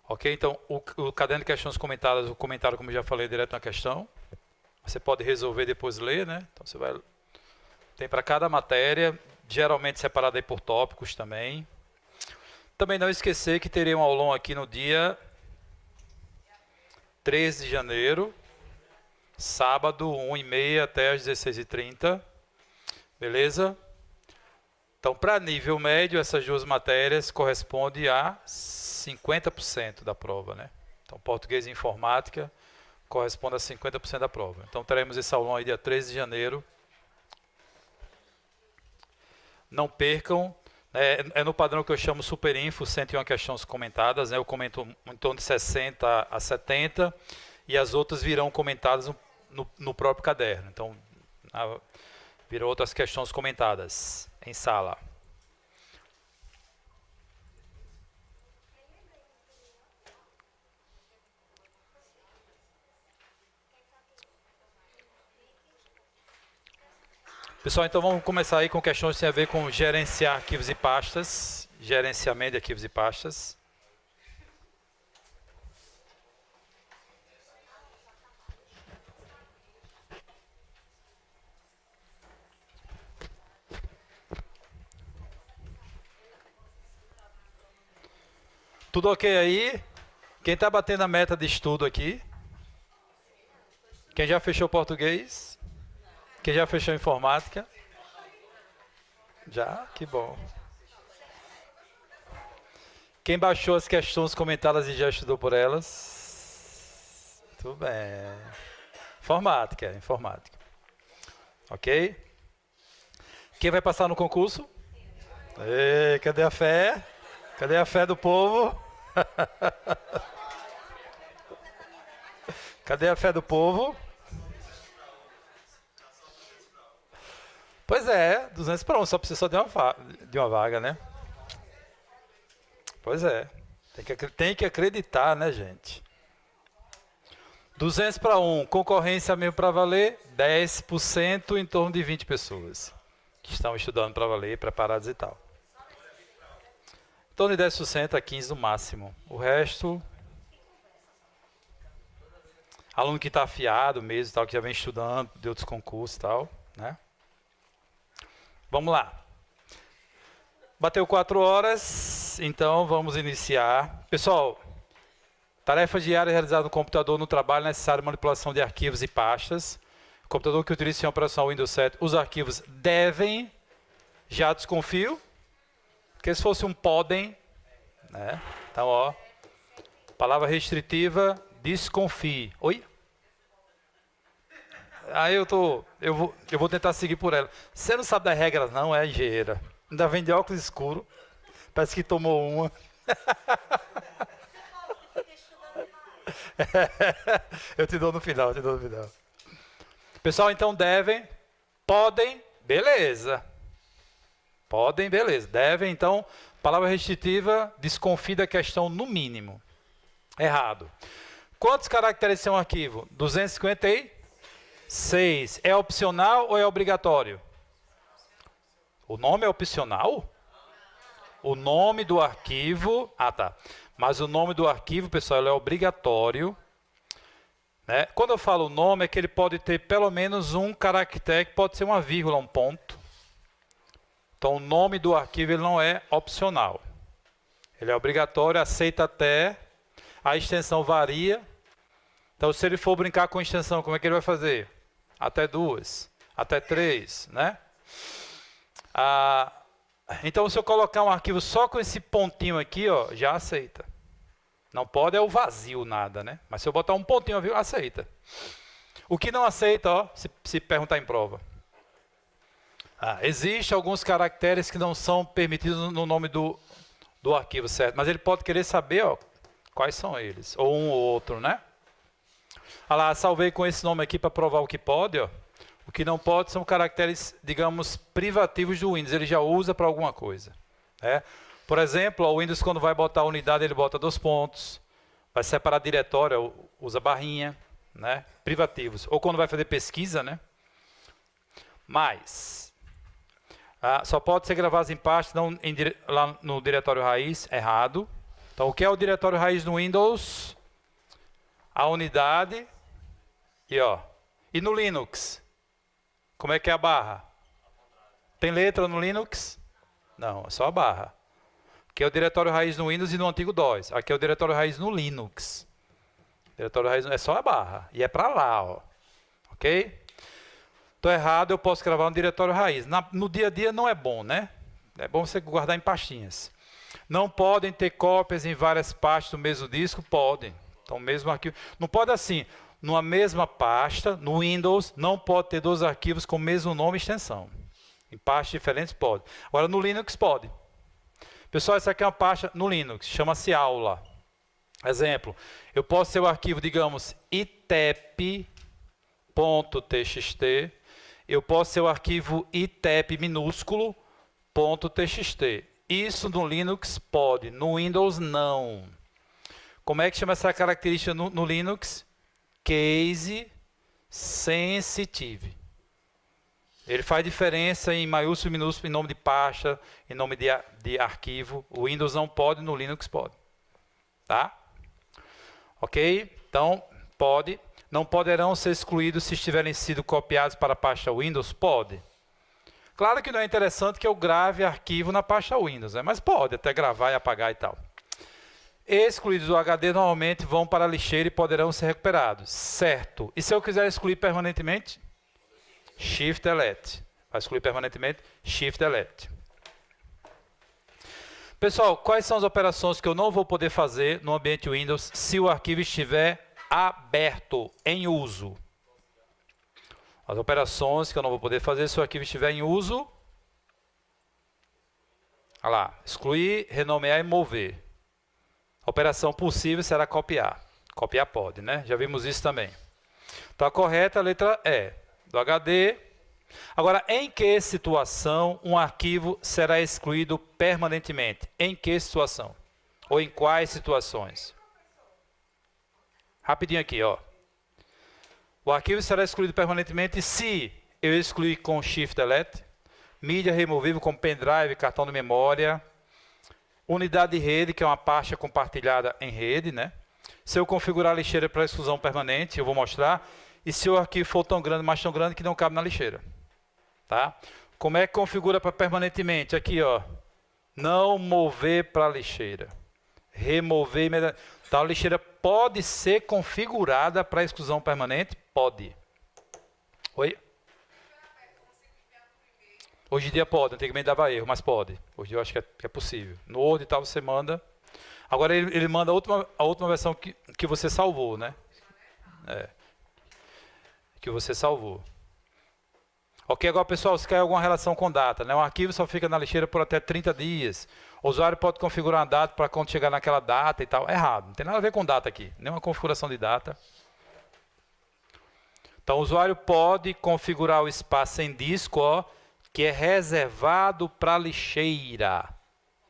Ok? Então, o caderno de questões comentadas, o comentário, como eu já falei, é direto na questão. Você pode resolver e depois ler, né? Então, você vai... Tem para cada matéria, geralmente separado aí por tópicos também. Também não esquecer que terei um aulão aqui no dia 13 de janeiro, sábado, 1h30 até às 16h30. Beleza? Então, para nível médio, essas duas matérias correspondem a 50% da prova, né? Então, português e informática corresponde a 50% da prova. Então, teremos esse aulão aí dia 13 de janeiro. Não percam. É no padrão que eu chamo Superinfo, 101 questões comentadas, né? Eu comento em torno de 60 a 70 e as outras virão comentadas no próprio caderno. Então, virão outras questões comentadas em sala. Pessoal, então vamos começar aí com questões que têm a ver com gerenciar arquivos e pastas, gerenciamento de arquivos e pastas. Tudo ok aí? Quem está batendo a meta de estudo aqui? Quem já fechou português? Quem já fechou informática? Já? Que bom. Quem baixou as questões comentadas e já estudou por elas? Tudo bem. Informática. Ok? Quem vai passar no concurso? Ei, cadê a fé? Cadê a fé do povo? Cadê a fé do povo? Pois é, 200 para 1, só precisa só de uma vaga, né? Pois é, tem que acreditar, né, gente? 200 para 1, concorrência mesmo para valer, 10%, em torno de 20 pessoas que estão estudando para valer, preparados e tal. Em torno de 10% a 15% no máximo. O resto, aluno que está afiado mesmo, tal, que já vem estudando de outros concursos e tal, né? Vamos lá. Bateu 4 horas, então vamos iniciar. Pessoal, tarefa diária realizada no computador no trabalho necessária manipulação de arquivos e pastas. O computador que utiliza em operação Windows 7, os arquivos devem, já desconfio, porque se fosse um podem, né? Então, ó, palavra restritiva, desconfie. Oi? Aí eu vou tentar seguir por ela. Você não sabe das regras, não, é engenheira. Ainda vem de óculos escuro. Parece que tomou uma. Eu te dou no final, Pessoal, então devem, podem, beleza. Podem, beleza. Devem, então, palavra restritiva, desconfie da questão no mínimo. Errado. Quantos caracteres são um arquivo? 256. É opcional ou é obrigatório? O nome é opcional? O nome do arquivo... Ah, tá. Mas o nome do arquivo, pessoal, ele é obrigatório. Né? Quando eu falo nome, é que ele pode ter pelo menos um caractere, que pode ser uma vírgula, um ponto. Então, o nome do arquivo ele não é opcional. Ele é obrigatório, aceita até... A extensão varia. Então, se ele for brincar com extensão, como é que ele vai fazer? Até 2, até 3, né? Então, se eu colocar um arquivo só com esse pontinho aqui, ó, já aceita. Não pode é o vazio, nada, né? Mas se eu botar um pontinho, viu, aceita. O que não aceita, ó, se perguntar em prova. Existem alguns caracteres que não são permitidos no nome do arquivo, certo? Mas ele pode querer saber, ó, quais são eles. Ou um ou outro, né? Olha lá, salvei com esse nome aqui para provar o que pode, ó. O que não pode são caracteres, digamos, privativos do Windows. Ele já usa para alguma coisa. Né? Por exemplo, o Windows, quando vai botar a unidade, ele bota 2 pontos. Vai separar diretório, usa barrinha. Né? Privativos. Ou quando vai fazer pesquisa, né? Mas, só pode ser gravado em pastas, não lá no diretório raiz, errado. Então, o que é o diretório raiz no Windows? A unidade. E no Linux? Como é que é a barra? Tem letra no Linux? Não, é só a barra. Aqui é o diretório raiz no Windows e no antigo DOS. Aqui é o diretório raiz no Linux. O diretório raiz é só a barra. E é para lá, ó. Ok? Estou errado, eu posso gravar um diretório raiz. No dia a dia não é bom, né? É bom você guardar em pastinhas. Não podem ter cópias em várias pastas do mesmo disco? Podem. Então, o mesmo arquivo. Não pode assim, numa mesma pasta, no Windows, não pode ter 2 arquivos com o mesmo nome e extensão. Em pastas diferentes pode. Agora, no Linux pode. Pessoal, essa aqui é uma pasta no Linux, chama-se aula. Exemplo, eu posso ter o arquivo, digamos, itep.txt. Eu posso ter o arquivo itep minúsculo .txt. Isso no Linux pode, no Windows não. Como é que chama essa característica no Linux? Case sensitive. Ele faz diferença em maiúsculo e minúsculo, em nome de pasta, em nome de arquivo. O Windows não pode, no Linux pode. Tá? Ok? Então, pode. Não poderão ser excluídos se estiverem sido copiados para a pasta Windows? Pode. Claro que não é interessante que eu grave arquivo na pasta Windows, né? Mas pode até gravar e apagar e tal. Excluídos do HD normalmente vão para a lixeira e poderão ser recuperados. Certo. E se eu quiser excluir permanentemente? Shift Delete. Vai excluir permanentemente? Shift Delete. Pessoal, quais são as operações que eu não vou poder fazer no ambiente Windows se o arquivo estiver aberto, em uso? As operações que eu não vou poder fazer se o arquivo estiver em uso. Olha lá, excluir, renomear e mover. A operação possível será copiar. Copiar pode, né? Já vimos isso também. Então a correta, a letra E, do HD. Agora, em que situação um arquivo será excluído permanentemente? Em que situação? Ou em quais situações? Rapidinho aqui, ó. O arquivo será excluído permanentemente se eu excluir com Shift Delete, mídia removível como pendrive, cartão de memória, unidade de rede, que é uma pasta compartilhada em rede, né? Se eu configurar a lixeira para exclusão permanente, eu vou mostrar. E se o arquivo for tão grande, mais tão grande, que não cabe na lixeira. Tá? Como é que configura para permanentemente? Aqui, ó. Não mover para a lixeira. Remover imediatamente. Então, a lixeira pode ser configurada para exclusão permanente? Pode. Oi? Hoje em dia pode, antigamente dava erro, mas pode. Hoje eu acho que é possível. No Word e tal você manda. Agora ele manda a última versão que você salvou, né? Que você salvou. Ok, agora pessoal, se quer alguma relação com data, né? Um arquivo só fica na lixeira por até 30 dias. O usuário pode configurar uma data para quando chegar naquela data e tal. Errado, não tem nada a ver com data aqui. Nenhuma configuração de data. Então o usuário pode configurar o espaço em disco, ó, que é reservado para lixeira.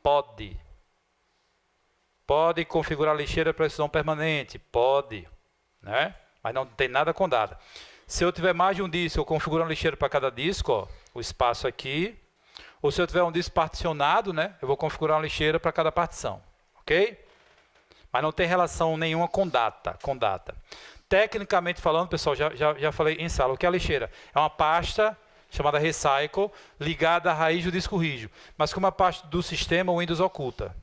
Pode. Pode configurar a lixeira para exclusão permanente. Pode. Né? Mas não tem nada com data. Se eu tiver mais de um disco, eu configuro uma lixeira para cada disco, ó, o espaço aqui. Ou se eu tiver um disco particionado, né, eu vou configurar uma lixeira para cada partição. Ok? Mas não tem relação nenhuma com data. Tecnicamente falando, pessoal, já falei em sala, o que é a lixeira? É uma pasta chamada Recycle, ligada à raiz do disco rígido. Mas como a parte do sistema, o Windows oculta.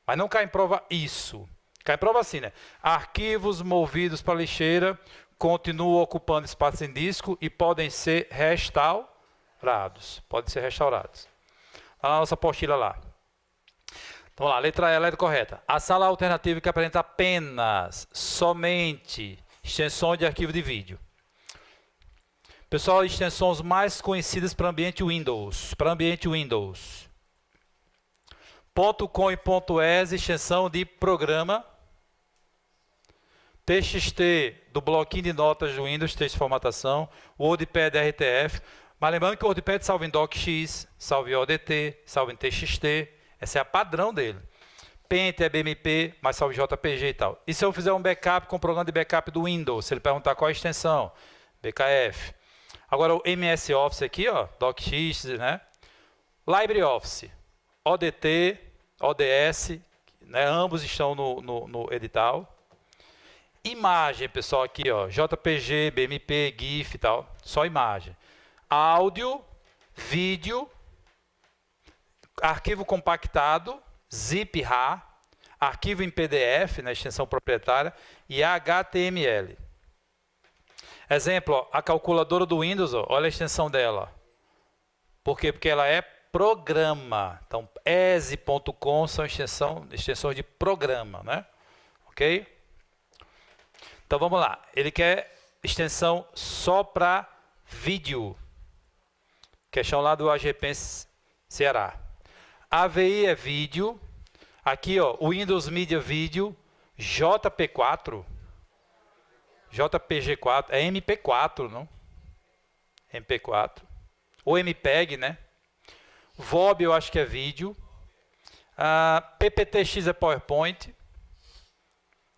Mas não cai em prova isso. Cai em prova assim, né? Arquivos movidos para a lixeira continuam ocupando espaço em disco e podem ser restaurados. Podem ser restaurados. Está na nossa apostila lá. Então lá, letra E, letra correta. A sala alternativa que apresenta apenas, somente, extensões de arquivo de vídeo. Pessoal, extensões mais conhecidas para ambiente Windows. .com e .es, extensão de programa. TXT do bloquinho de notas do Windows, texto de formatação. WordPad RTF. Mas lembrando que o WordPad salva em DocX, salva em ODT, salva em TXT. Essa é a padrão dele. Paint é BMP, mas salva em JPG e tal. E se eu fizer um backup com o programa de backup do Windows? Se ele perguntar qual é a extensão? BKF. Agora o MS Office aqui, ó, DocX, né? LibreOffice, ODT, ODS, né? Ambos estão no edital. Imagem, pessoal, aqui, ó, JPG, BMP, GIF e tal, só imagem. Áudio, vídeo, arquivo compactado, zip RAR, arquivo em PDF, na extensão proprietária, e HTML. Exemplo, ó, a calculadora do Windows, ó, olha a extensão dela. Por quê? Porque ela é programa. Então, ESE.com são extensões de programa, né? Ok? Então, vamos lá. Ele quer extensão só para vídeo. Questão lá do AGPEN Ceará. AVI é vídeo. Aqui, ó, o Windows Media Video, JP4, JPG4, é MP4, não? MP4. Ou MPEG, né? VOB eu acho que é vídeo. PPTX é PowerPoint.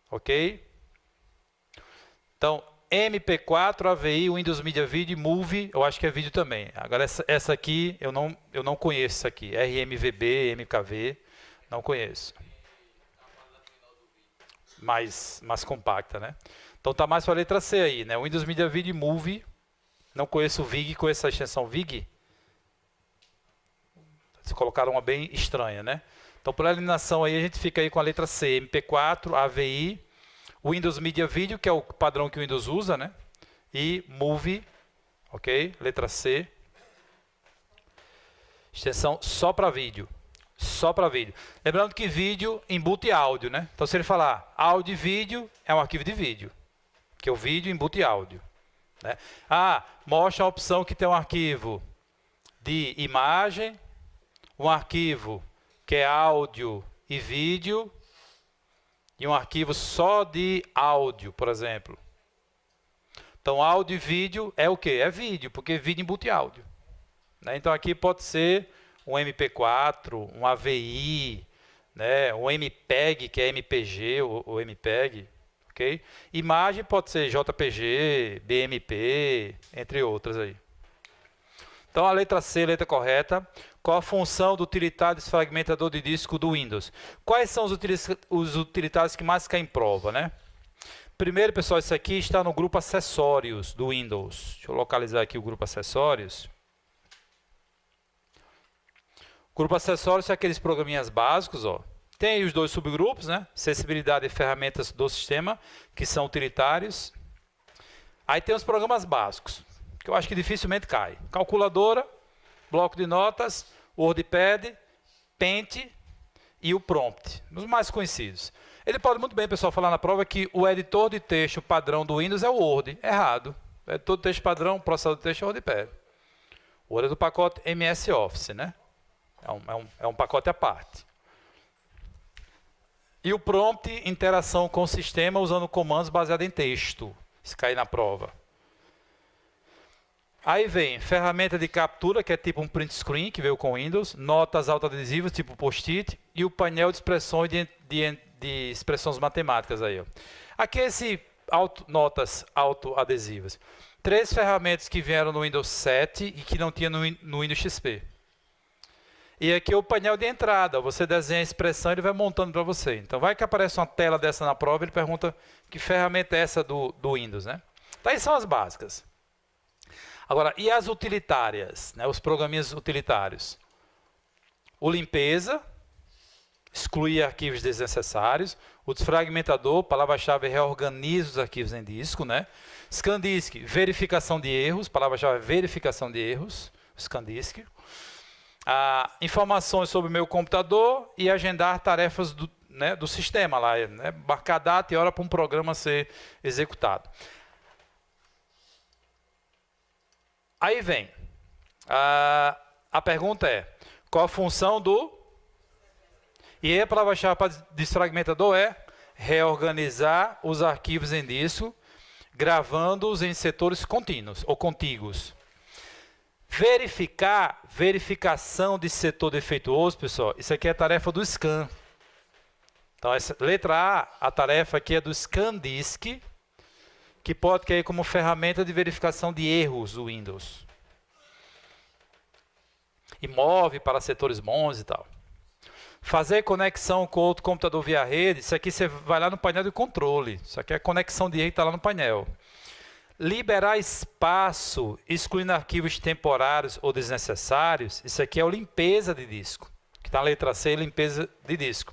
Ok? Então, MP4, AVI, Windows Media Video, Movie, eu acho que é vídeo também. Agora, essa aqui, eu não conheço essa aqui. RMVB, MKV, não conheço. Mais compacta, né? Então, tá mais para a letra C aí, né? Windows Media Video, Movie. Não conheço o VIG, conheço a extensão VIG. Vocês colocaram uma bem estranha, né? Então, por eliminação aí, a gente fica aí com a letra C, MP4, AVI, Windows Media Video, que é o padrão que o Windows usa, né? E Movie, ok? Letra C. Extensão só para vídeo. Só para vídeo. Lembrando que vídeo embute áudio, né? Então, se ele falar áudio e vídeo, é um arquivo de vídeo. Que é o vídeo embute áudio. Né? Mostra a opção que tem um arquivo de imagem, um arquivo que é áudio e vídeo, e um arquivo só de áudio, por exemplo. Então, áudio e vídeo é o quê? É vídeo, porque vídeo embute áudio. Né? Então, aqui pode ser um MP4, um AVI, né? Um MPEG, que é MPG ou MPEG. Okay? Imagem pode ser JPG, BMP, entre outras aí. Então, a letra C, letra correta. Qual a função do utilitário desfragmentador de disco do Windows? Quais são os utilitários que mais caem em prova, né? Primeiro, pessoal, isso aqui está no grupo acessórios do Windows. Deixa eu localizar aqui o grupo acessórios. O grupo acessórios são aqueles programinhas básicos, ó. Tem os dois subgrupos, né? Acessibilidade e ferramentas do sistema, que são utilitários. Aí tem os programas básicos, que eu acho que dificilmente cai. Calculadora, bloco de notas, WordPad, Paint e o Prompt, os mais conhecidos. Ele pode muito bem, pessoal, falar na prova que o editor de texto padrão do Windows é o Word. Errado. O editor de texto padrão, o processador de texto é o WordPad. O Word é do pacote MS Office, né? É um pacote à parte. E o Prompt, interação com o sistema usando comandos baseados em texto. Se cair na prova. Aí vem ferramenta de captura, que é tipo um print screen, que veio com o Windows. Notas autoadesivas, tipo post-it. E o painel de expressões de expressões matemáticas. Aí, ó. Aqui é esse notas autoadesivas. 3 ferramentas que vieram no Windows 7 e que não tinha no Windows XP. E aqui é o painel de entrada. Você desenha a expressão e ele vai montando para você. Então, vai que aparece uma tela dessa na prova e ele pergunta que ferramenta é essa do Windows, né? Daí são as básicas. Agora, e as utilitárias, né? Os programinhas utilitários? O limpeza, excluir arquivos desnecessários. O desfragmentador, palavra-chave reorganiza os arquivos em disco, né? ScanDisk, verificação de erros, palavra-chave verificação de erros, ScanDisk. Informações sobre o meu computador e agendar tarefas do sistema lá, né? Marcar data e hora para um programa ser executado. Aí vem, a pergunta é, qual a função do... E a palavra-chave para desfragmentador é reorganizar os arquivos em disco, gravando-os em setores contínuos ou contíguos. Verificação de setor defeituoso, pessoal, isso aqui é a tarefa do scan. Então, essa letra A tarefa aqui é do ScanDisk, que pode cair como ferramenta de verificação de erros do Fazer conexão com outro computador via rede, isso aqui você vai lá no painel de controle. Isso aqui é a conexão de rede que está lá no painel. Liberar espaço, excluindo arquivos temporários ou desnecessários, isso aqui é o limpeza de disco. Que está na letra C, limpeza de disco.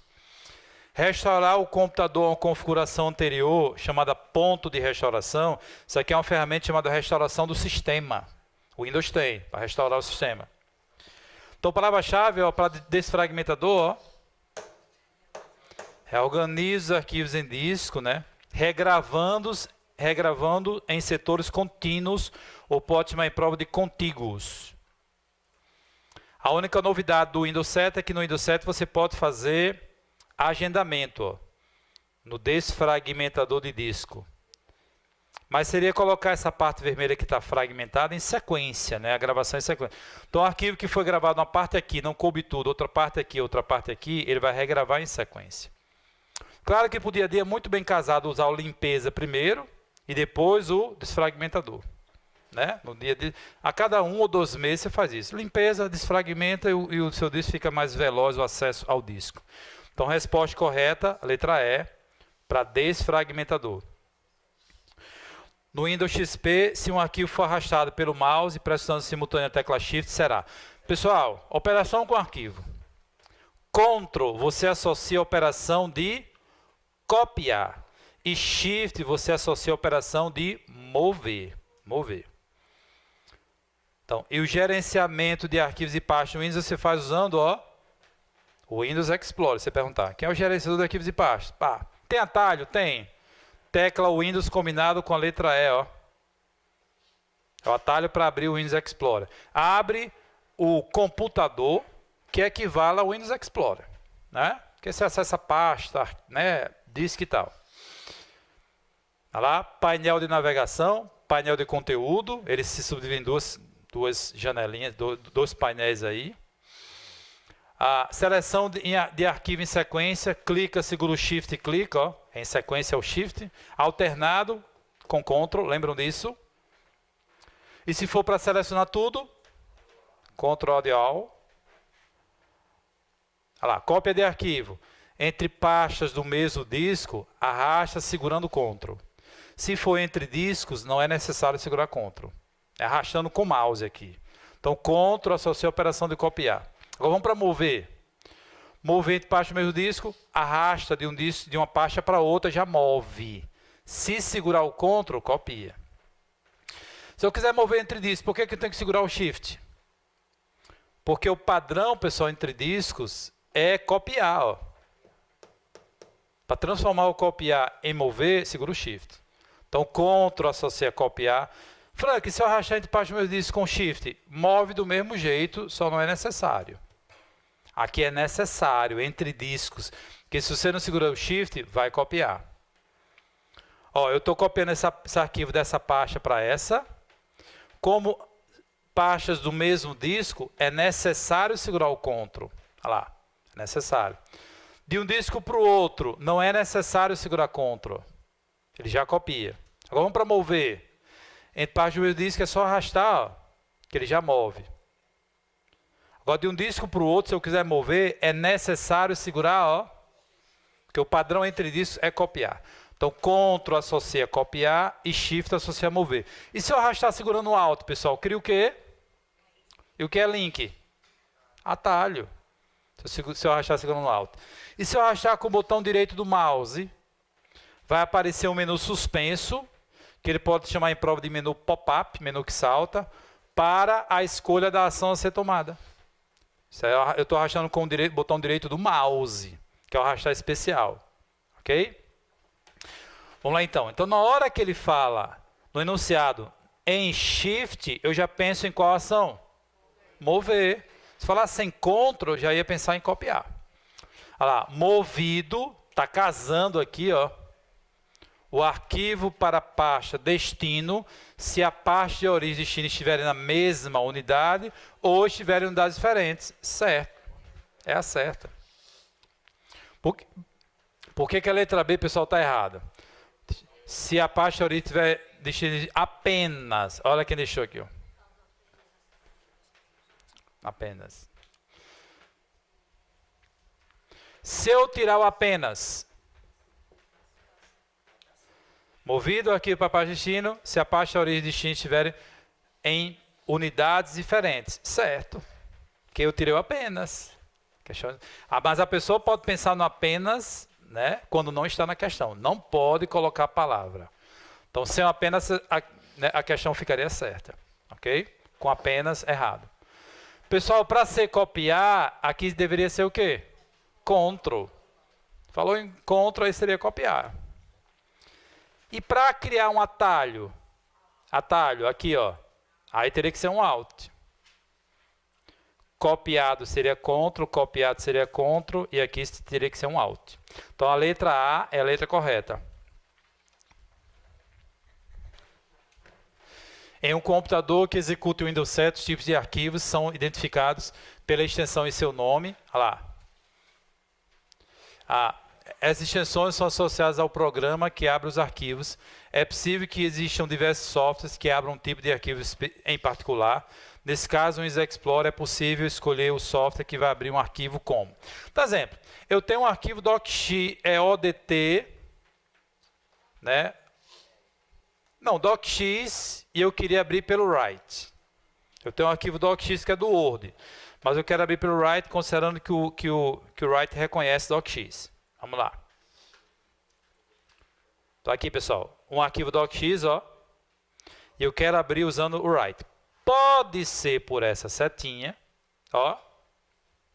Restaurar o computador a uma configuração anterior, chamada ponto de restauração, isso aqui é uma ferramenta chamada restauração do sistema. O Windows tem, para restaurar o sistema. Então, palavra-chave, para desfragmentador, reorganiza os arquivos em disco, né? Regravando em setores contínuos, ou pode chamar em prova de contíguos. A única novidade do Windows 7 é que no Windows 7 você pode fazer agendamento no desfragmentador de disco. Mas seria colocar essa parte vermelha que está fragmentada em sequência, né? A gravação em sequência. Então, o arquivo que foi gravado uma parte aqui, não coube tudo, outra parte aqui, ele vai regravar em sequência. Claro que podia muito bem casado usar o limpeza primeiro e depois o desfragmentador. Né? A cada 1 ou 2 meses você faz isso. Limpeza, desfragmenta e o seu disco fica mais veloz o acesso ao disco. Então, resposta correta, letra E, para desfragmentador. No Windows XP, se um arquivo for arrastado pelo mouse, pressionando simultâneo a tecla Shift, será. Pessoal, operação com arquivo. Ctrl, você associa a operação de copiar. E Shift, você associa a operação de mover. Então, e o gerenciamento de arquivos e pastas no Windows você faz usando o Windows Explorer. Você perguntar, quem é o gerenciador de arquivos e pastas? Tem atalho? Tem. Tecla Windows combinado com a letra E. É o atalho para abrir o Windows Explorer. Abre o computador que equivale ao Windows Explorer. Né? Porque você acessa a pasta, né? Disco e tal. Olha lá, painel de navegação, painel de conteúdo. Eles se subdividem em duas janelinhas, dois painéis aí. A seleção de arquivo em sequência, clica, segura o Shift e clica, em sequência é o Shift. Alternado com Ctrl, lembram disso? E se for para selecionar tudo, Ctrl All. Olha lá, cópia de arquivo. Entre pastas do mesmo disco, arrasta segurando Ctrl. Se for entre discos, não é necessário segurar Ctrl. É arrastando com o mouse aqui. Então, Ctrl associa a operação de copiar. Agora vamos para mover. Mover entre pastas do mesmo disco, arrasta de uma pasta para outra, já move. Se segurar o Ctrl, copia. Se eu quiser mover entre discos, por que eu tenho que segurar o Shift? Porque o padrão, pessoal, entre discos é copiar. Para transformar o copiar em mover, segura o Shift. Então, Ctrl associa a copiar. Frank, se eu arrastar entre pastas do mesmo disco com Shift, move do mesmo jeito, só não é necessário. Aqui é necessário, entre discos, porque se você não segurar o Shift, vai copiar. Eu estou copiando esse arquivo dessa pasta para essa. Como pastas do mesmo disco, é necessário segurar o Ctrl. Olha lá, é necessário. De um disco para o outro, não é necessário segurar Ctrl. Ele já copia. Agora vamos para mover. Entre pastas do mesmo disco é só arrastar, que ele já move. Agora, de um disco para o outro, se eu quiser mover, é necessário segurar, porque o padrão entre discos é copiar. Então, Ctrl associa copiar e Shift associa mover. E se eu arrastar segurando o Alt, pessoal, cria o quê? E o que é link? Atalho. Se eu arrastar segurando o Alt. E se eu arrastar com o botão direito do mouse, vai aparecer um menu suspenso, que ele pode chamar em prova de menu pop-up, menu que salta, para a escolha da ação a ser tomada. Eu estou arrastando com o botão direito do mouse, que é o arrastar especial. Ok? Vamos lá então. Então, na hora que ele fala no enunciado em Shift, eu já penso em qual ação? Mover. Se falasse em Ctrl, eu já ia pensar em copiar. Olha lá, movido, está casando aqui, o arquivo para a pasta destino, se a pasta de origem e destino estiverem na mesma unidade ou estiverem em unidades diferentes. Certo. É a certa. Por que a letra B, pessoal, está errada? Se a pasta de origem tiver destino apenas. Olha quem deixou aqui. Apenas. Se eu tirar o apenas, movido aqui para a parte de destino, se a parte da origem e destino estiverem em unidades diferentes. Certo. Que eu tirei o apenas. Mas a pessoa pode pensar no apenas, né, quando não está na questão. Não pode colocar a palavra. Então, sem apenas, a questão ficaria certa. Ok? Com apenas, errado. Pessoal, para ser copiar, aqui deveria ser o quê? Ctrl. Falou em Ctrl, aí seria copiar. E para criar um atalho, aqui, ó, aí teria que ser um Alt. Copiado seria Ctrl, copiado seria Ctrl, e aqui teria que ser um Alt. Então, a letra A é a letra correta. Em um computador que executa o Windows 7, os tipos de arquivos são identificados pela extensão em seu nome. Olha lá. As extensões são associadas ao programa que abre os arquivos. É possível que existam diversos softwares que abram um tipo de arquivo em particular. Nesse caso, no Internet Explorer é possível escolher o software que vai abrir um arquivo como. Por exemplo, eu tenho um arquivo docx, ODT, né? Não, docx, e eu queria abrir pelo write. Eu tenho um arquivo docx que é do Word, mas eu quero abrir pelo write considerando que o write reconhece docx. Vamos lá. Então aqui, pessoal, um arquivo docx, ó, e eu quero abrir usando o write. Pode ser por essa setinha, ó,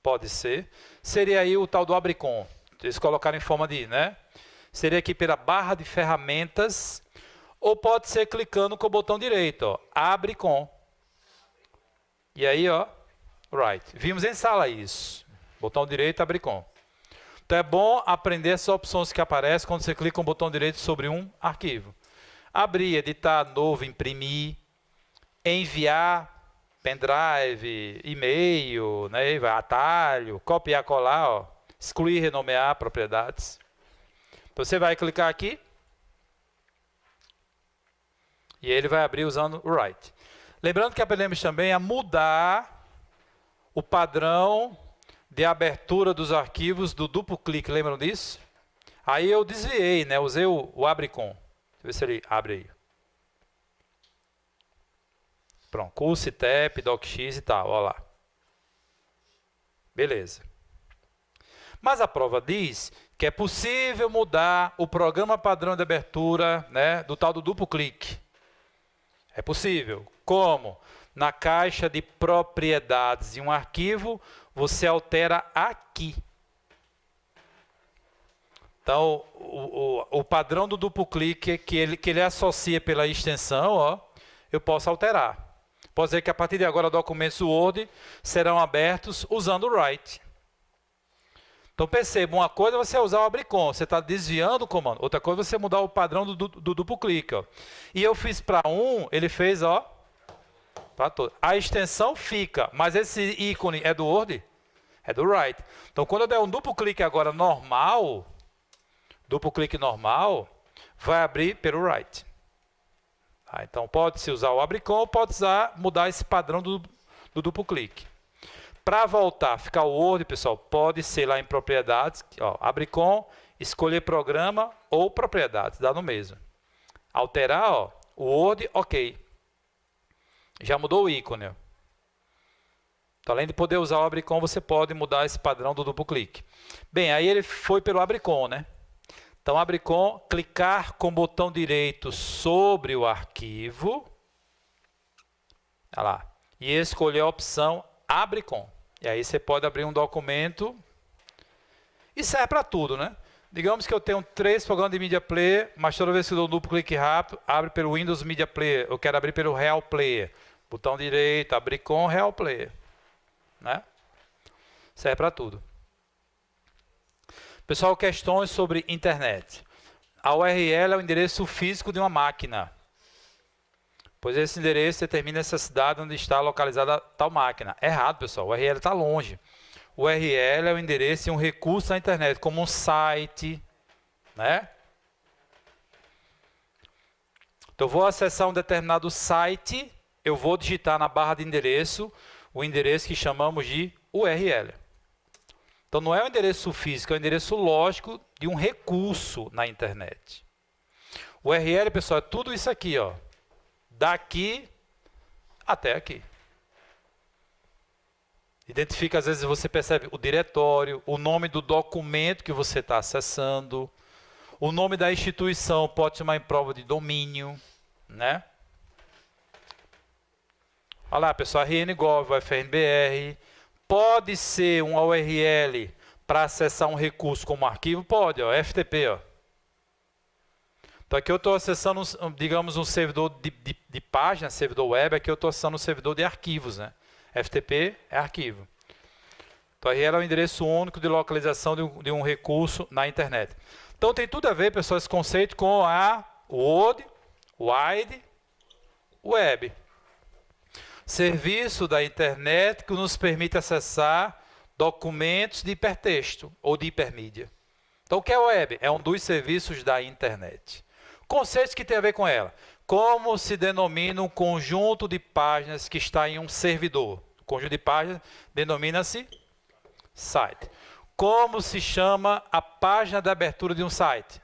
pode ser. Seria aí o tal do abricom. Eles colocaram em forma de, né? Seria aqui pela barra de ferramentas, ou pode ser clicando com o botão direito, ó, abre com. E aí, ó, write. Vimos em sala isso. Botão direito, abre com. Então é bom aprender essas opções que aparecem quando você clica com o botão direito sobre um arquivo. Abrir, editar, novo, imprimir, enviar, pendrive, e-mail, né, atalho, copiar, colar, ó, excluir, renomear propriedades. Então você vai clicar aqui e ele vai abrir usando o write. Lembrando que aprendemos também a mudar o padrão de abertura dos arquivos do duplo clique, lembram disso? Aí eu desviei, né, usei o abre com. Deixa eu ver se ele abre aí. Pronto, curso, TEP, docx e tal, olha lá. Beleza. Mas a prova diz que é possível mudar o programa padrão de abertura, né, do tal do duplo clique. É possível. Como? Na caixa de propriedades de um arquivo, você altera aqui. Então, o padrão do duplo clique que ele associa pela extensão, ó, eu posso alterar. Posso dizer que a partir de agora documentos Word serão abertos usando o write. Então perceba, uma coisa é você usar o abricom, você está desviando o comando. Outra coisa é você mudar o padrão do duplo clique. Ó. E eu fiz para um, ele fez para todo. A extensão fica, mas esse ícone é do Word? É do write. Então quando eu der um duplo clique agora normal, vai abrir pelo write. Então pode-se usar o abricom, pode mudar esse padrão do duplo clique. Para voltar, ficar o Word, pessoal, pode ser lá em propriedades, ó, abricom, escolher programa ou propriedades, dá no mesmo. Alterar, ó, o Word, ok. Já mudou o ícone. Ó. Então, além de poder usar o abricom, você pode mudar esse padrão do duplo clique. Bem, aí ele foi pelo abricom, né? Então, abricom, clicar com o botão direito sobre o arquivo. Olha lá. E escolher a opção abricom. E aí você pode abrir um documento. E serve para tudo, né? Digamos que eu tenho 3 programas de Media Player, mas toda vez que eu dou um duplo clique rápido, abre pelo Windows Media Player. Eu quero abrir pelo Real Player. Botão direito, abrir com Real Player. Né? Serve para tudo. Pessoal, questões sobre internet. A URL é o endereço físico de uma máquina, pois esse endereço determina essa cidade onde está localizada tal máquina. Errado, pessoal. O URL está longe. O URL é o endereço de um recurso na internet, como um site, né? Então, eu vou acessar um determinado site, eu vou digitar na barra de endereço o endereço que chamamos de URL. Então não é um endereço físico, é um endereço lógico de um recurso na internet. O URL, pessoal, é tudo isso aqui, ó. Daqui até aqui. Identifica, às vezes você percebe o diretório, o nome do documento que você está acessando, o nome da instituição pode chamar em prova de domínio, né? Olha lá, pessoal, RN-Gov, UFRN-BR. Pode ser uma URL para acessar um recurso como arquivo? Pode, ó, FTP, ó. Então aqui eu estou acessando, digamos, um servidor de página, servidor web, aqui eu estou acessando um servidor de arquivos, né? FTP é arquivo. Então URL é o endereço único de localização de um recurso na internet. Então tem tudo a ver, pessoal, esse conceito com a Word, Wide Web. Serviço da internet que nos permite acessar documentos de hipertexto ou de hipermídia. Então o que é web? É um dos serviços da internet. Conceitos que tem a ver com ela. Como se denomina um conjunto de páginas que está em um servidor? O conjunto de páginas denomina-se site. Como se chama a página de abertura de um site?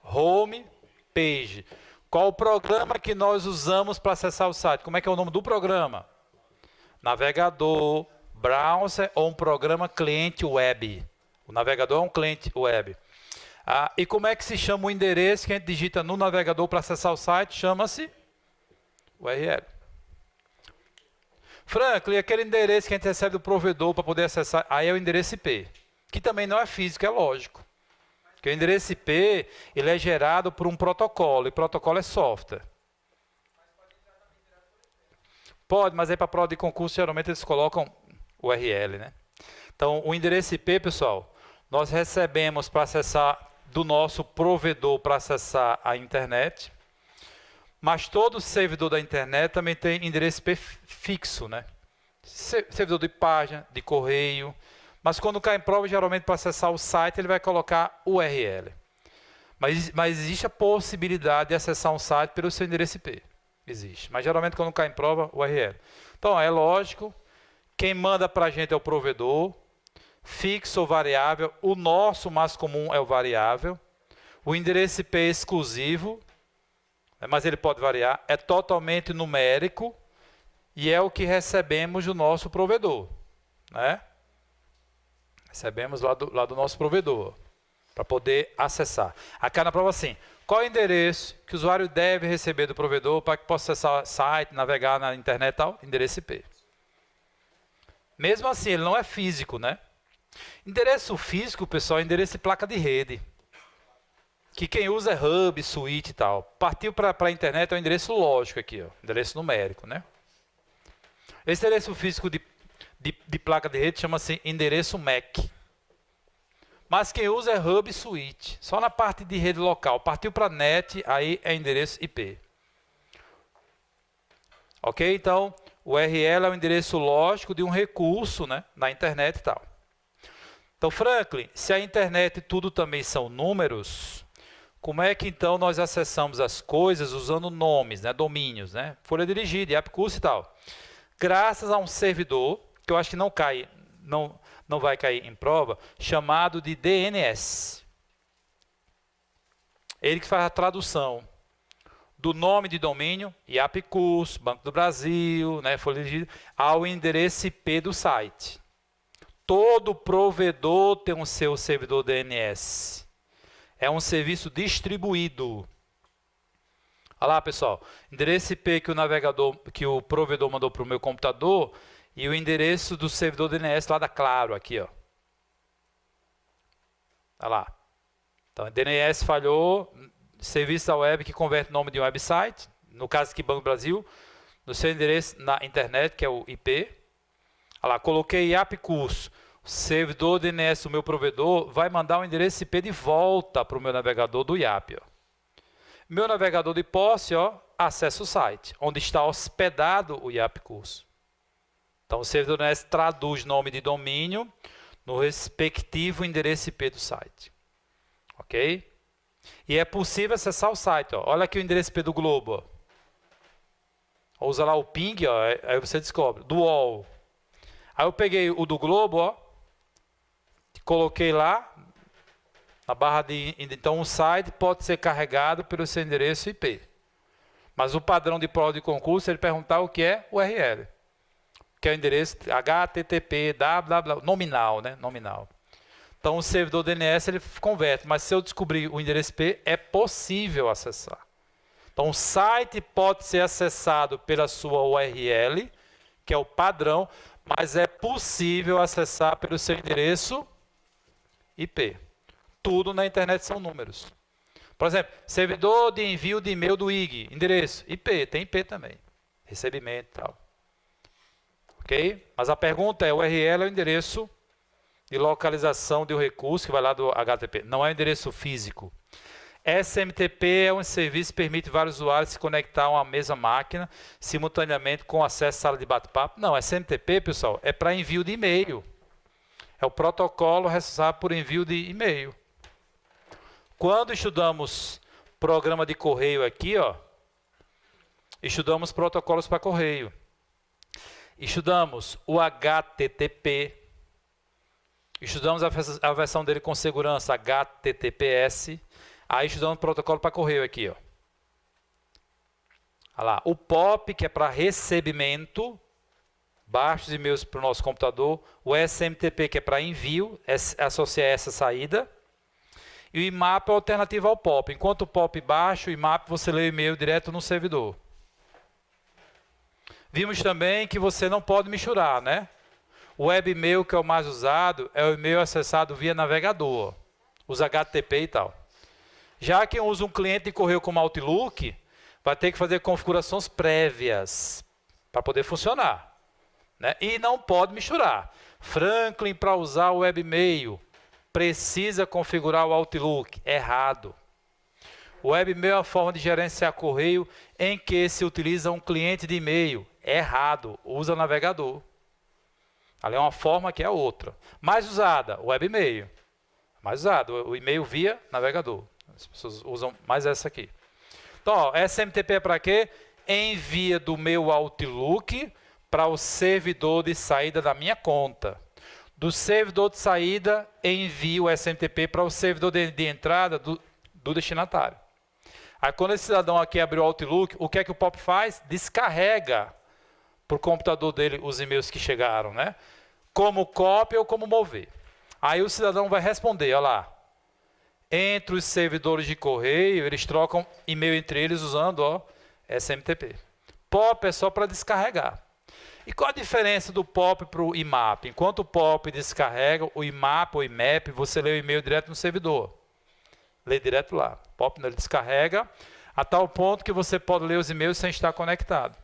Home page. Qual o programa que nós usamos para acessar o site? Como é que é o nome do programa? Navegador, browser ou um programa cliente web. O navegador é um cliente web. E como é que se chama o endereço que a gente digita no navegador para acessar o site? Chama-se URL. Franklin, aquele endereço que a gente recebe do provedor para poder acessar, aí é o endereço IP, que também não é físico, é lógico. Porque o endereço IP, ele é gerado por um protocolo, e protocolo é software. Pode, mas aí para prova de concurso, geralmente eles colocam URL, né? Então, o endereço IP, pessoal, nós recebemos para acessar do nosso provedor para acessar a internet, mas todo servidor da internet também tem endereço IP fixo, né? Servidor de página, de correio, mas quando cai em prova, geralmente para acessar o site, ele vai colocar URL. Mas existe a possibilidade de acessar um site pelo seu endereço IP. Existe. Mas geralmente quando cai em prova, URL. Então, é lógico, quem manda para a gente é o provedor, fixo ou variável, o nosso mais comum é o variável, o endereço IP é exclusivo, mas ele pode variar, é totalmente numérico e é o que recebemos do nosso provedor, né? Recebemos lá do nosso provedor, para poder acessar. Aqui na prova assim, qual é o endereço que o usuário deve receber do provedor para que possa acessar o site, navegar na internet e tal? Endereço IP. Mesmo assim, ele não é físico, né? Endereço físico, pessoal, é endereço de placa de rede. Que quem usa é hub, switch e tal. Partiu para a internet é o endereço lógico aqui, ó, endereço numérico, né? Esse endereço físico de placa de rede chama-se endereço MAC. Mas quem usa é hub e switch. Só na parte de rede local. Partiu para net, aí é endereço IP. Ok? Então, o URL é o endereço lógico de um recurso, né, na internet e tal. Então, Franklin, se a internet tudo também são números, como é que então nós acessamos as coisas usando nomes, né, domínios, né, folha dirigida, AppCurso e tal? Graças a um servidor, que eu acho que não vai cair em prova, chamado de DNS. Ele que faz a tradução do nome de domínio, AppCurso, Banco do Brasil, né, folha dirigida, ao endereço IP do site. Todo provedor tem o seu servidor DNS. É um serviço distribuído. Olha lá, pessoal. Endereço IP que o provedor mandou para o meu computador e o endereço do servidor DNS lá da Claro, aqui, ó. Olha lá. Então, DNS falhou, serviço da web que converte o nome de um website, no caso aqui Banco do Brasil, no seu endereço na internet, que é o IP. Olha lá, coloquei AppCurso. O servidor DNS do meu provedor vai mandar o endereço IP de volta para o meu navegador do IAP. Ó. Meu navegador de posse, ó, acessa o site, onde está hospedado o AppCurso. Então, o servidor DNS traduz nome de domínio no respectivo endereço IP do site. Ok? E é possível acessar o site. Ó. Olha aqui o endereço IP do Globo. Ó. Usa lá o ping, ó, aí você descobre. Do UOL. Aí eu peguei o do Globo, ó, coloquei lá, na barra de... Então, o site pode ser carregado pelo seu endereço IP. Mas o padrão de prova de concurso, ele perguntar o que é URL. Que é o endereço HTTP, www, nominal, né? Nominal. Então, o servidor DNS, ele converte. Mas se eu descobrir o endereço IP, é possível acessar. Então, o site pode ser acessado pela sua URL, que é o padrão, mas é possível acessar pelo seu endereço IP. Tudo na internet são números. Por exemplo, servidor de envio de e-mail do IG, endereço, IP, tem IP também. Recebimento e tal. Ok? Mas a pergunta é, o URL é o endereço de localização de um recurso que vai lá do HTTP. Não é o endereço físico. SMTP é um serviço que permite vários usuários se conectar a uma mesma máquina simultaneamente com acesso à sala de bate-papo. Não, SMTP, pessoal, é para envio de e-mail. É o protocolo responsável por envio de e-mail. Quando estudamos programa de correio aqui, ó, estudamos protocolos para correio. Estudamos o HTTP. Estudamos a versão dele com segurança, HTTPS. Aí estudamos o protocolo para correio aqui, ó. Olha lá, o POP, que é para recebimento, baixos e-mails para o nosso computador. O SMTP, que é para envio, associa essa saída. E o IMAP é a alternativa ao POP. Enquanto o POP baixa, o IMAP você lê o e-mail direto no servidor. Vimos também que você não pode misturar, né? O webmail, que é o mais usado, é o e-mail acessado via navegador. Usa HTTP e tal. Já quem usa um cliente de correio como Outlook, vai ter que fazer configurações prévias para poder funcionar, né? E não pode misturar. Franklin, para usar o webmail, precisa configurar o Outlook. Errado. O webmail é uma forma de gerenciar correio em que se utiliza um cliente de e-mail. Errado. Usa navegador. Ali é uma forma que é outra. Mais usada, o webmail. Mais usado, o e-mail via navegador. As pessoas usam mais essa aqui. Então, ó, SMTP é para quê? Envia do meu Outlook para o servidor de saída da minha conta. Do servidor de saída, envio o SMTP para o servidor de entrada do destinatário. Aí, quando esse cidadão aqui abriu o Outlook, o que é que o POP faz? Descarrega para o computador dele os e-mails que chegaram, né? Como cópia ou como mover. Aí o cidadão vai responder, olha lá. Entre os servidores de correio, eles trocam e-mail entre eles usando, ó, SMTP. POP é só para descarregar. E qual a diferença do POP para o IMAP? Enquanto o POP descarrega, o IMAP ou IMAP, você lê o e-mail direto no servidor. Lê direto lá. O POP ele descarrega a tal ponto que você pode ler os e-mails sem estar conectado.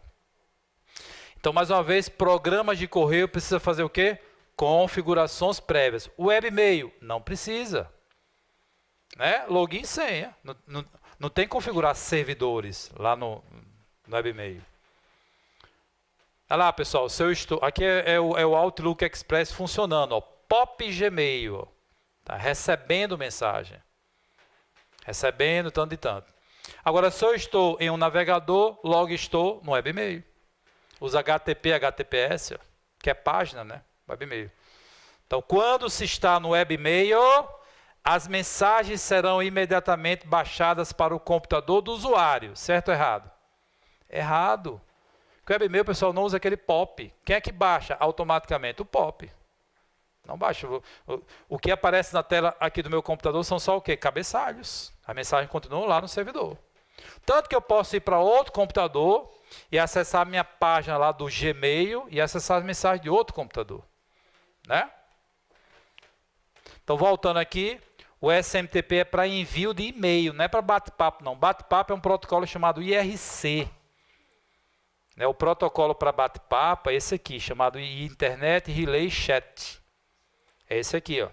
Então, mais uma vez, programas de correio precisa fazer o quê? Configurações prévias. O webmail não precisa. Né? Login e senha. Não tem que configurar servidores lá no webmail. Olha lá, pessoal. Aqui é o Outlook Express funcionando. Ó, Pop Gmail. Ó, tá recebendo mensagem. Recebendo tanto e tanto. Agora, se eu estou em um navegador, logo estou no webmail. Usa HTTP, HTTPS, ó, que é página, né? Webmail. Então, quando se está no webmail, as mensagens serão imediatamente baixadas para o computador do usuário. Certo ou errado? Errado. Porque o webmail, pessoal, não usa aquele POP. Quem é que baixa automaticamente? O POP. Não baixa. O que aparece na tela aqui do meu computador são só o quê? Cabeçalhos. A mensagem continua lá no servidor. Tanto que eu posso ir para outro computador e acessar a minha página lá do Gmail e acessar as mensagens de outro computador. Né? Então, voltando aqui, o SMTP é para envio de e-mail, não é para bate-papo, não. Bate-papo é um protocolo chamado IRC. Né? O protocolo para bate-papo é esse aqui, chamado Internet Relay Chat. É esse aqui, ó.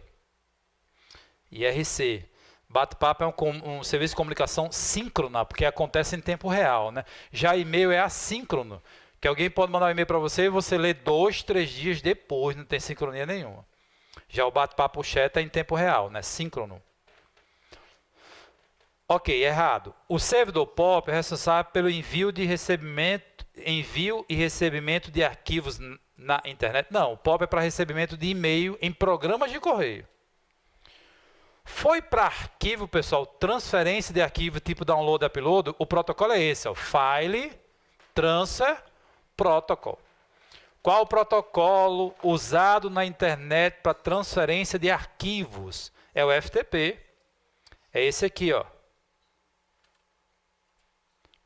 IRC. Bate-papo é um serviço de comunicação síncrona, porque acontece em tempo real. Né? Já e-mail é assíncrono, que alguém pode mandar um e-mail para você e você lê 2, 3 dias depois, não tem sincronia nenhuma. Já o bate-papo chat é em tempo real, né? Síncrono. Ok, errado. O servidor POP é responsável pelo envio e recebimento de arquivos na internet. Não, o POP é para recebimento de e-mail em programas de correio. Foi para arquivo, pessoal, transferência de arquivo tipo download e upload, o protocolo é esse, ó, File Transfer Protocol. Qual o protocolo usado na internet para transferência de arquivos? É o FTP. É esse aqui, ó.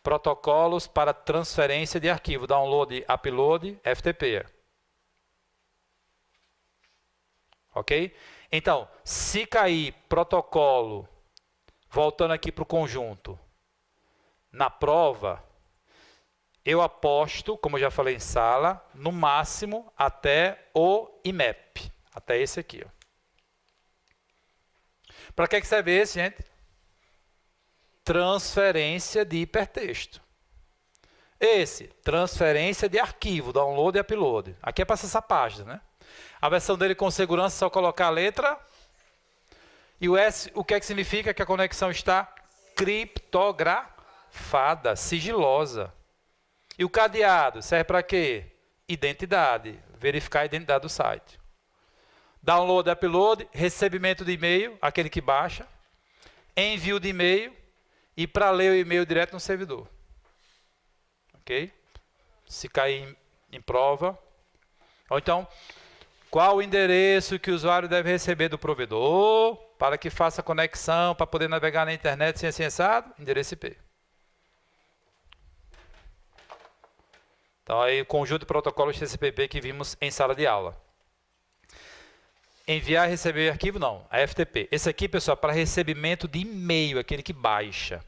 Protocolos para transferência de arquivo, download, upload, FTP. Ok? Então, se cair protocolo, voltando aqui para o conjunto, na prova, eu aposto, como eu já falei em sala, no máximo até o IMAP, até esse aqui. Para que serve esse, gente? Transferência de hipertexto. Esse, transferência de arquivo, download e upload. Aqui é para acessar a página, né? A versão dele com segurança é só colocar a letra. E o S, o que é que significa? Que a conexão está criptografada, sigilosa. E o cadeado serve para quê? Identidade, verificar a identidade do site. Download, upload, recebimento de e-mail, aquele que baixa. Envio de e-mail e para ler o e-mail direto no servidor. Ok? Se cair em prova. Ou então, qual o endereço que o usuário deve receber do provedor para que faça conexão, para poder navegar na internet sem ser acessado? Endereço IP. Então, aí o conjunto de protocolos TCP/IP que vimos em sala de aula. Enviar e receber arquivo, não. A FTP. Esse aqui, pessoal, para recebimento de e-mail, aquele que baixa.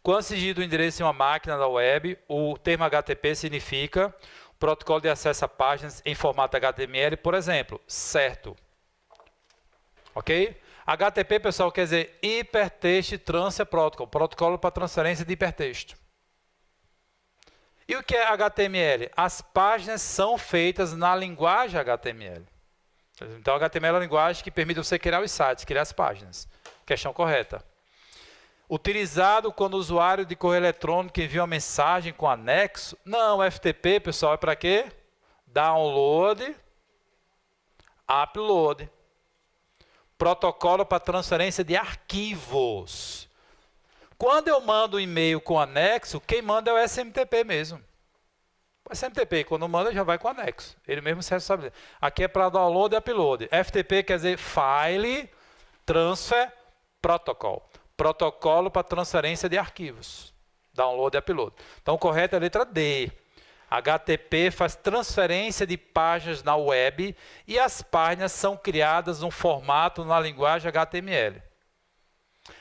Quando se digita o endereço em uma máquina da web, o termo HTTP significa protocolo de acesso a páginas em formato HTML, por exemplo, certo. Ok? HTTP, pessoal, quer dizer Hypertext Transfer Protocol, protocolo para transferência de hipertexto. E o que é HTML? As páginas são feitas na linguagem HTML. Então, HTML é a linguagem que permite você criar os sites, criar as páginas. Questão correta. Utilizado quando o usuário de correio eletrônico envia uma mensagem com anexo. Não, FTP, pessoal, é para quê? Download, upload. Protocolo para transferência de arquivos. Quando eu mando um e-mail com anexo, quem manda é o SMTP mesmo. O SMTP, quando manda, já vai com anexo. Ele mesmo se responsável. Aqui é para download e upload. FTP quer dizer File Transfer Protocol. Protocolo para transferência de arquivos. Download e upload. Então, o correto é a letra D. HTTP faz transferência de páginas na web e as páginas são criadas num formato na linguagem HTML.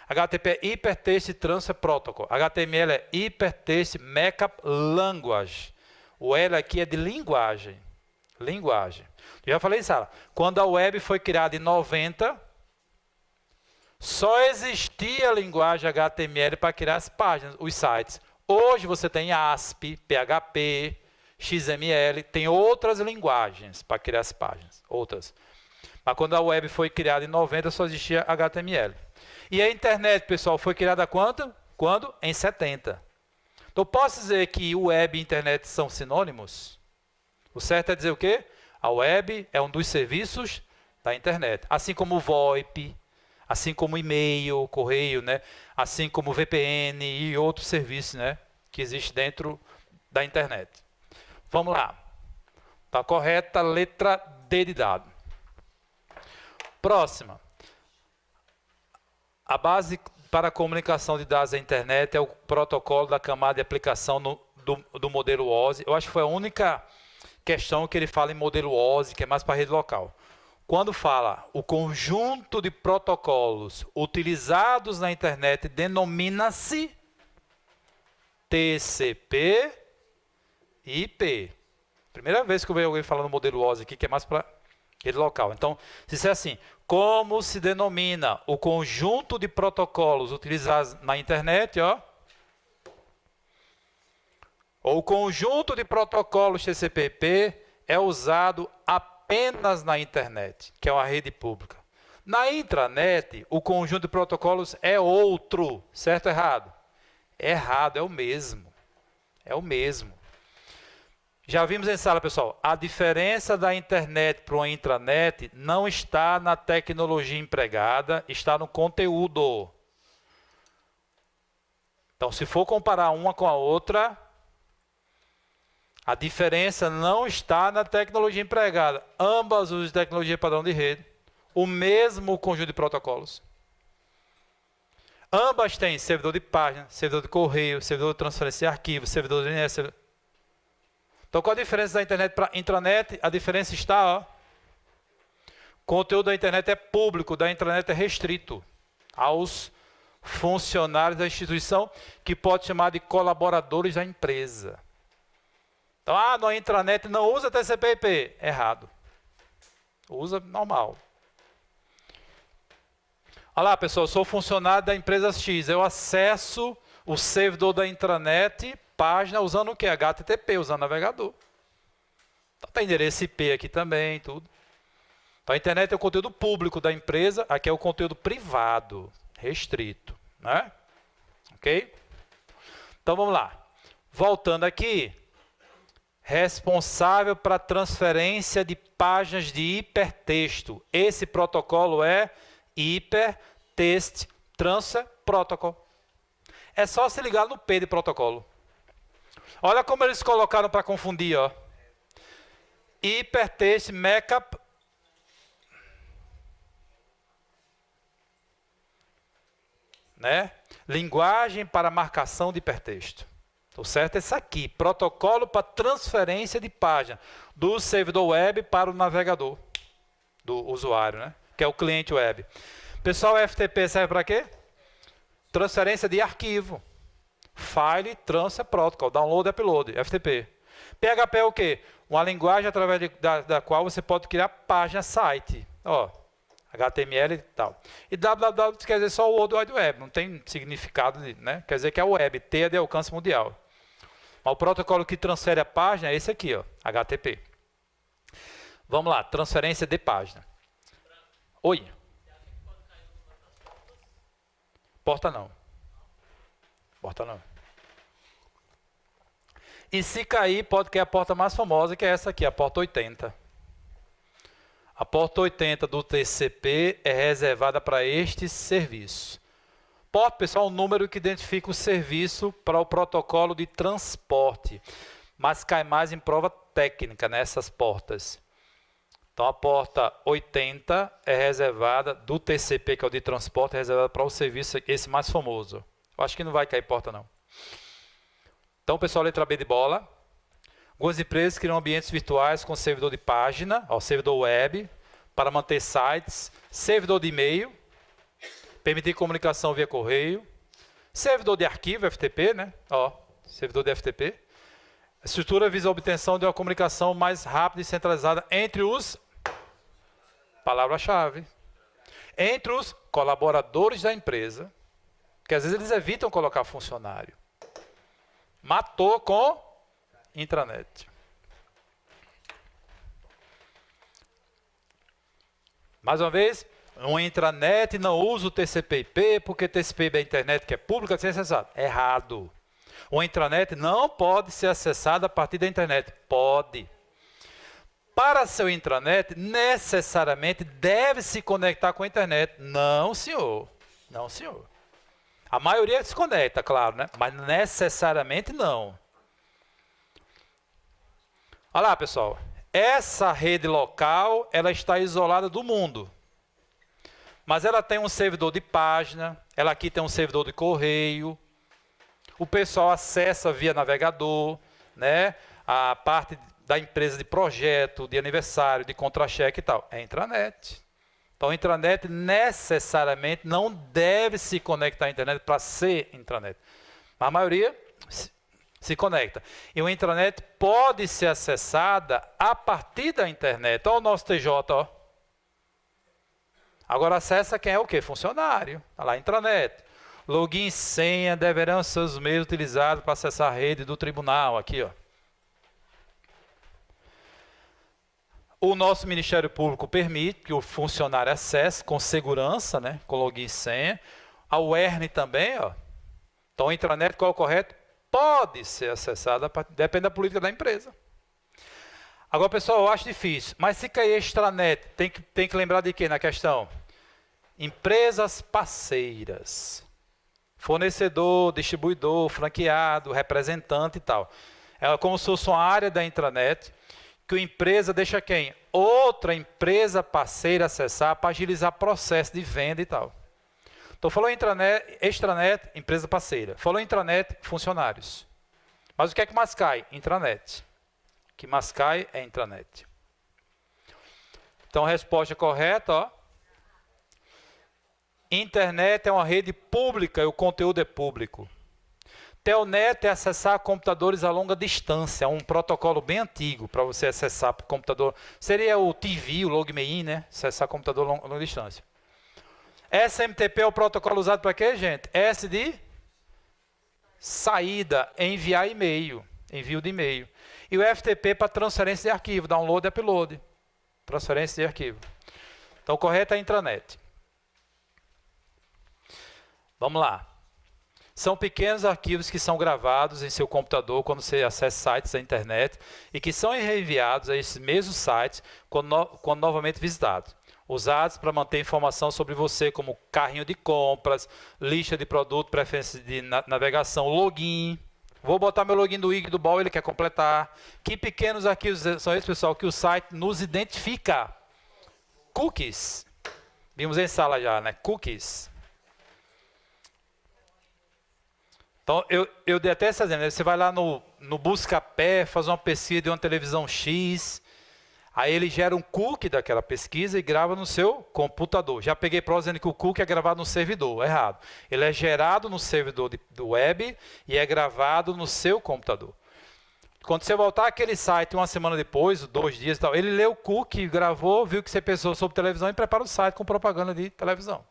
HTTP é Hypertext Transfer Protocol. HTML é Hypertext Markup Language. O L aqui é de linguagem. Linguagem. Eu já falei isso, Sara. Quando a web foi criada em 90, só existia a linguagem HTML para criar as páginas, os sites. Hoje você tem ASP, PHP, XML, tem outras linguagens para criar as páginas. Outras. Mas quando a web foi criada em 90, só existia HTML. E a internet, pessoal, foi criada quando? Quando? Em 70. Então, posso dizer que web e internet são sinônimos? O certo é dizer o quê? A web é um dos serviços da internet. Assim como o VoIP, assim como o e-mail, correio, né? Assim como o VPN e outros serviços, né? Que existem dentro da internet. Vamos lá. Está correta a letra D de dado. Próxima. A base para a comunicação de dados à internet é o protocolo da camada de aplicação do modelo OSI. Eu acho que foi a única questão que ele fala em modelo OSI, que é mais para a rede local. Quando fala o conjunto de protocolos utilizados na internet denomina-se TCP IP. Primeira vez que eu vejo alguém falando modelo OSI aqui, que é mais para rede local. Então, se disser assim, como se denomina o conjunto de protocolos utilizados na internet, ó, ou o conjunto de protocolos TCP/IP é usado apenas na internet, que é uma rede pública. Na intranet, o conjunto de protocolos é outro, certo ou errado? Errado, é o mesmo. É o mesmo. Já vimos em sala, pessoal, a diferença da internet para uma intranet não está na tecnologia empregada, está no conteúdo. Então, se for comparar uma com a outra, a diferença não está na tecnologia empregada. Ambas usam tecnologia padrão de rede, o mesmo conjunto de protocolos. Ambas têm servidor de página, servidor de correio, servidor de transferência de arquivos, servidor de DNS. Então, qual a diferença da internet para a intranet? A diferença está, ó. O conteúdo da internet é público, da intranet é restrito aos funcionários da instituição, que pode chamar de colaboradores da empresa. Então, na intranet não usa TCP/IP. Errado. Usa normal. Olha lá, pessoal, eu sou funcionário da empresa X. Eu acesso o servidor da intranet, página, usando o quê? HTTP, usando navegador. Então, tem endereço IP aqui também, tudo. Então, a internet é o conteúdo público da empresa, aqui é o conteúdo privado, restrito, né? Ok? Então, vamos lá. Voltando aqui, responsável para transferência de páginas de hipertexto. Esse protocolo é Hypertext Transfer Protocol. É só se ligar no P de protocolo. Olha como eles colocaram para confundir, ó. Hypertext Markup. Né? Linguagem para marcação de hipertexto. O certo é isso aqui, protocolo para transferência de página do servidor web para o navegador do usuário, né? Que é o cliente web. Pessoal, FTP serve para quê? Transferência de arquivo. File Transfer Protocol, Download e Upload, FTP. PHP é o quê? Uma linguagem através da qual você pode criar página site. Ó, HTML e tal. E www quer dizer só o World Wide Web, não tem significado, né? Quer dizer que é web, T é de alcance mundial. Mas o protocolo que transfere a página é esse aqui, ó, HTTP. Vamos lá, transferência de página. Oi. Porta não. Porta não. E se cair, pode cair a porta mais famosa, que é essa aqui, a porta 80. A porta 80 do TCP é reservada para este serviço. Porta, pessoal, é um número que identifica o serviço para o protocolo de transporte, mas cai mais em prova técnica nessas portas. Então, a porta 80 é reservada do TCP, que é o de transporte, é reservada para o serviço, esse mais famoso. Eu acho que não vai cair porta, não. Então, pessoal, letra B de bola. Algumas empresas criam ambientes virtuais com servidor de página, ó, servidor web, para manter sites, servidor de e-mail, permitir comunicação via correio, servidor de arquivo, FTP, né? Ó, servidor de FTP. A estrutura visa a obtenção de uma comunicação mais rápida e centralizada entre os, palavra-chave, entre os colaboradores da empresa, porque às vezes eles evitam colocar funcionário. Matou com intranet. Mais uma vez, uma intranet não usa o TCP/IP, porque TCP/IP é a internet que é pública, sem acessado. Errado. Uma intranet não pode ser acessada a partir da internet. Pode. Para ser intranet, necessariamente deve se conectar com a internet. Não, senhor. Não, senhor. A maioria se conecta, claro, né? Mas necessariamente não. Olha lá, pessoal. Essa rede local, ela está isolada do mundo. Mas ela tem um servidor de página, ela aqui tem um servidor de correio. O pessoal acessa via navegador, né? A parte da empresa de projeto, de aniversário, de contra-cheque e tal. É intranet. Então, a intranet necessariamente não deve se conectar à internet para ser intranet. A maioria se conecta. E uma intranet pode ser acessada a partir da internet. Olha o nosso TJ, ó. Agora acessa quem é o quê? Funcionário. Está lá, intranet. Login e senha deverão ser os meios utilizados para acessar a rede do tribunal. Aqui, ó. O nosso Ministério Público permite que o funcionário acesse com segurança, né? Com login e senha. A UERN também, ó. Então, a intranet, qual é o correto? Pode ser acessada, depende da política da empresa. Agora, pessoal, eu acho difícil. Mas se cair extranet, tem que lembrar de quê na questão? Empresas parceiras. Fornecedor, distribuidor, franqueado, representante e tal. É como se fosse uma área da intranet que a empresa deixa quem? Outra empresa parceira acessar para agilizar processo de venda e tal. Então, falou intranet, extranet, empresa parceira. Falou intranet, funcionários. Mas o que é que mais cai? Intranet. O que mais cai é intranet. Então, a resposta correta, ó. Internet é uma rede pública e o conteúdo é público. Telnet é acessar computadores a longa distância, é um protocolo bem antigo para você acessar computador. Seria o TV, o LogMeIn, né? Acessar computador a longa distância. SMTP é o protocolo usado para quê, gente? S de saída, enviar e-mail, envio de e-mail. E o FTP para transferência de arquivo, download e upload. Transferência de arquivo. Então, o correto é a intranet. Vamos lá. São pequenos arquivos que são gravados em seu computador quando você acessa sites da internet e que são reenviados a esses mesmos sites quando novamente visitados. Usados para manter informação sobre você, como carrinho de compras, lista de produto, preferência de navegação, login. Vou botar meu login do IG do BOL, ele quer completar. Que pequenos arquivos são esses, pessoal, que o site nos identifica? Cookies. Vimos em sala já, né? Cookies. Então, eu dei até essa exemplo. Você vai lá no Buscapé, faz uma pesquisa de uma televisão X, aí ele gera um cookie daquela pesquisa e grava no seu computador. Já peguei prova dizendo que o cookie é gravado no servidor. Errado. Ele é gerado no servidor do web e é gravado no seu computador. Quando você voltar àquele site uma semana depois, 2 dias e tal, ele lê o cookie, gravou, viu que você pensou sobre televisão e prepara o site com propaganda de televisão.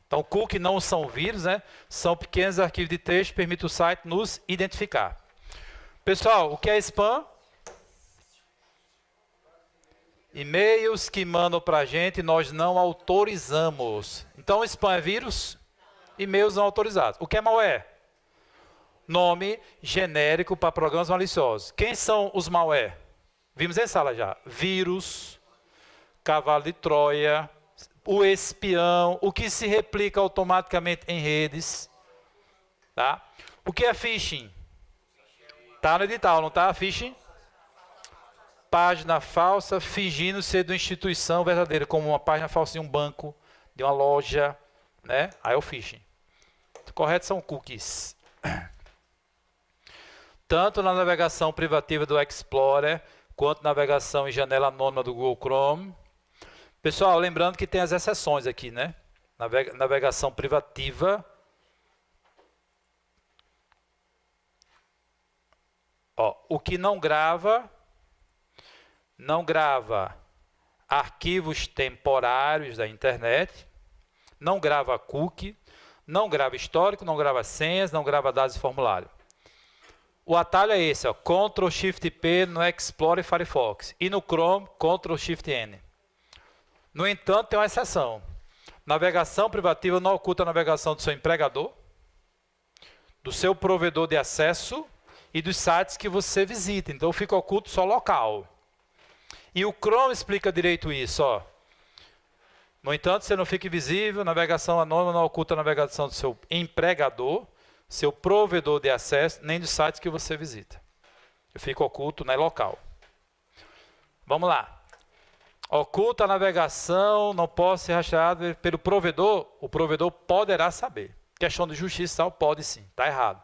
Então, cookie não são vírus, né? São pequenos arquivos de texto que permitem o site nos identificar. Pessoal, o que é spam? E-mails que mandam para a gente e nós não autorizamos. Então, spam é vírus? E-mails não autorizados. O que é malware? Nome genérico para programas maliciosos. Quem são os malware? Vimos em sala já. Vírus, cavalo de Troia, o espião, o que se replica automaticamente em redes. Tá? O que é phishing? Está no edital, não está? Phishing? Página falsa, fingindo ser de uma instituição verdadeira, como uma página falsa de um banco, de uma loja. Né? Aí é o phishing. O correto são cookies. Tanto na navegação privativa do Explorer, quanto na navegação em janela anônima do Google Chrome. Pessoal, lembrando que tem as exceções aqui, né? Navegação privativa. Ó, o que não grava arquivos temporários da internet, não grava cookie, não grava histórico, não grava senhas, não grava dados de formulário. O atalho é esse, ó, Ctrl+Shift+P no Explorer e Firefox. E no Chrome, Ctrl+Shift+N. No entanto, tem uma exceção. Navegação privativa não oculta a navegação do seu empregador, do seu provedor de acesso e dos sites que você visita. Então, fica oculto só local. E o Chrome explica direito isso. Ó. No entanto, você não fica invisível, navegação anônima não oculta a navegação do seu empregador, seu provedor de acesso, nem dos sites que você visita. Fica oculto, né, local. Vamos lá. Oculta a navegação, não pode ser rastreado pelo provedor, o provedor poderá saber. Questão de justiça, tal, pode sim, está errado.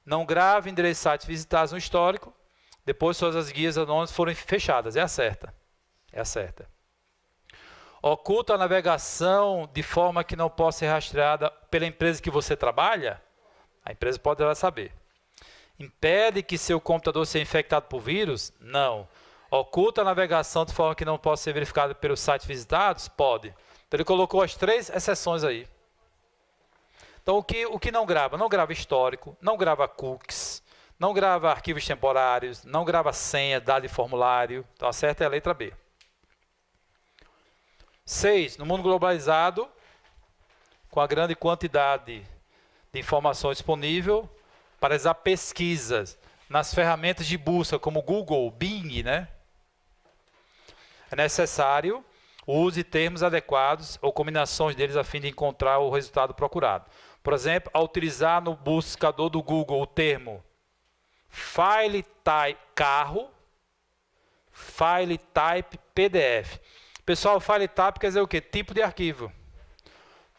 Não grave endereço de sites visitados no histórico, depois todas as guias anônimas forem fechadas, é a certa. É a certa. Oculta a navegação de forma que não possa ser rastreada pela empresa que você trabalha, a empresa poderá saber. Impede que seu computador seja infectado por vírus? Não. Oculta a navegação de forma que não possa ser verificada pelos sites visitados? Pode. Então ele colocou as 3 exceções aí. Então o que não grava? Não grava histórico, não grava cookies, não grava arquivos temporários, não grava senha, dado de formulário. Então a certa é a letra B. 6. No mundo globalizado, com a grande quantidade de informação disponível, para realizar pesquisas, nas ferramentas de busca, como Google, Bing, né? É necessário o uso de termos adequados ou combinações deles a fim de encontrar o resultado procurado. Por exemplo, ao utilizar no buscador do Google o termo file type carro, file type PDF. Pessoal, file type quer dizer o quê? Tipo de arquivo.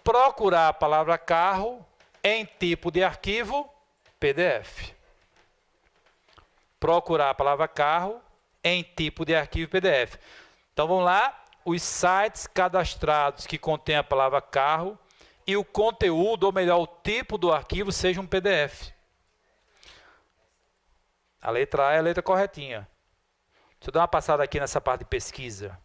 Procurar a palavra carro em tipo de arquivo PDF. Procurar a palavra carro em tipo de arquivo PDF. Então vamos lá, os sites cadastrados que contêm a palavra carro e o conteúdo, ou melhor, o tipo do arquivo seja um PDF. A letra A é a letra corretinha. Deixa eu dar uma passada aqui nessa parte de pesquisa.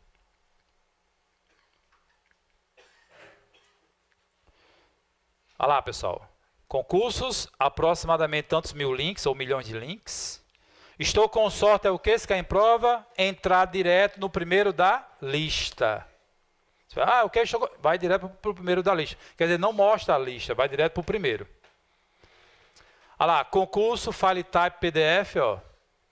Olha lá, pessoal. Concursos, aproximadamente tantos mil links ou milhões de links. Estou com sorte, é o que? Se cai em prova, entrar direto no primeiro da lista. Ah, o que? Vai direto para o primeiro da lista. Quer dizer, não mostra a lista, vai direto para o primeiro. Olha lá, concurso, file type PDF, ó.